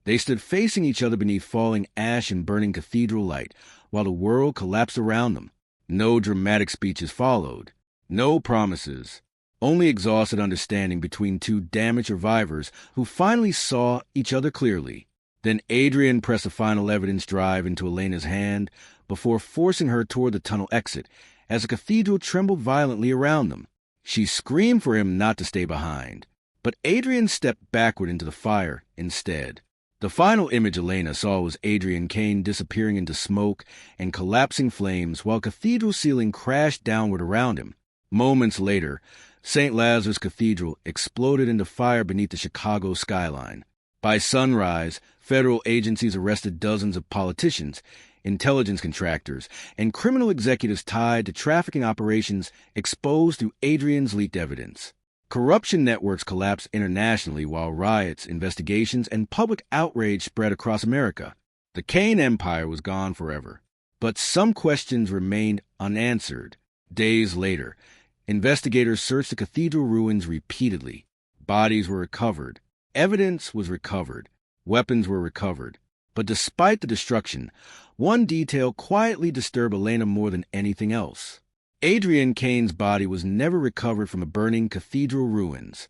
Speaker 1: they stood facing each other beneath falling ash and burning cathedral light, while the world collapsed around them. No dramatic speeches followed. No promises. Only exhausted understanding between two damaged survivors who finally saw each other clearly. Then Adrian pressed a final evidence drive into Elena's hand before forcing her toward the tunnel exit as the cathedral trembled violently around them. She screamed for him not to stay behind, but Adrian stepped backward into the fire instead. The final image Elena saw was Adrian Kane disappearing into smoke and collapsing flames while cathedral ceiling crashed downward around him. Moments later, St. Lazarus Cathedral exploded into fire beneath the Chicago skyline. By sunrise, federal agencies arrested dozens of politicians, intelligence contractors, and criminal executives tied to trafficking operations exposed through Adrian's leaked evidence. Corruption networks collapsed internationally while riots, investigations, and public outrage spread across America. The Kane Empire was gone forever, but some questions remained unanswered. Days later, investigators searched the cathedral ruins repeatedly. Bodies were recovered. Evidence was recovered. Weapons were recovered. But despite the destruction, one detail quietly disturbed Elena more than anything else. Adrian Kane's body was never recovered from the burning cathedral ruins.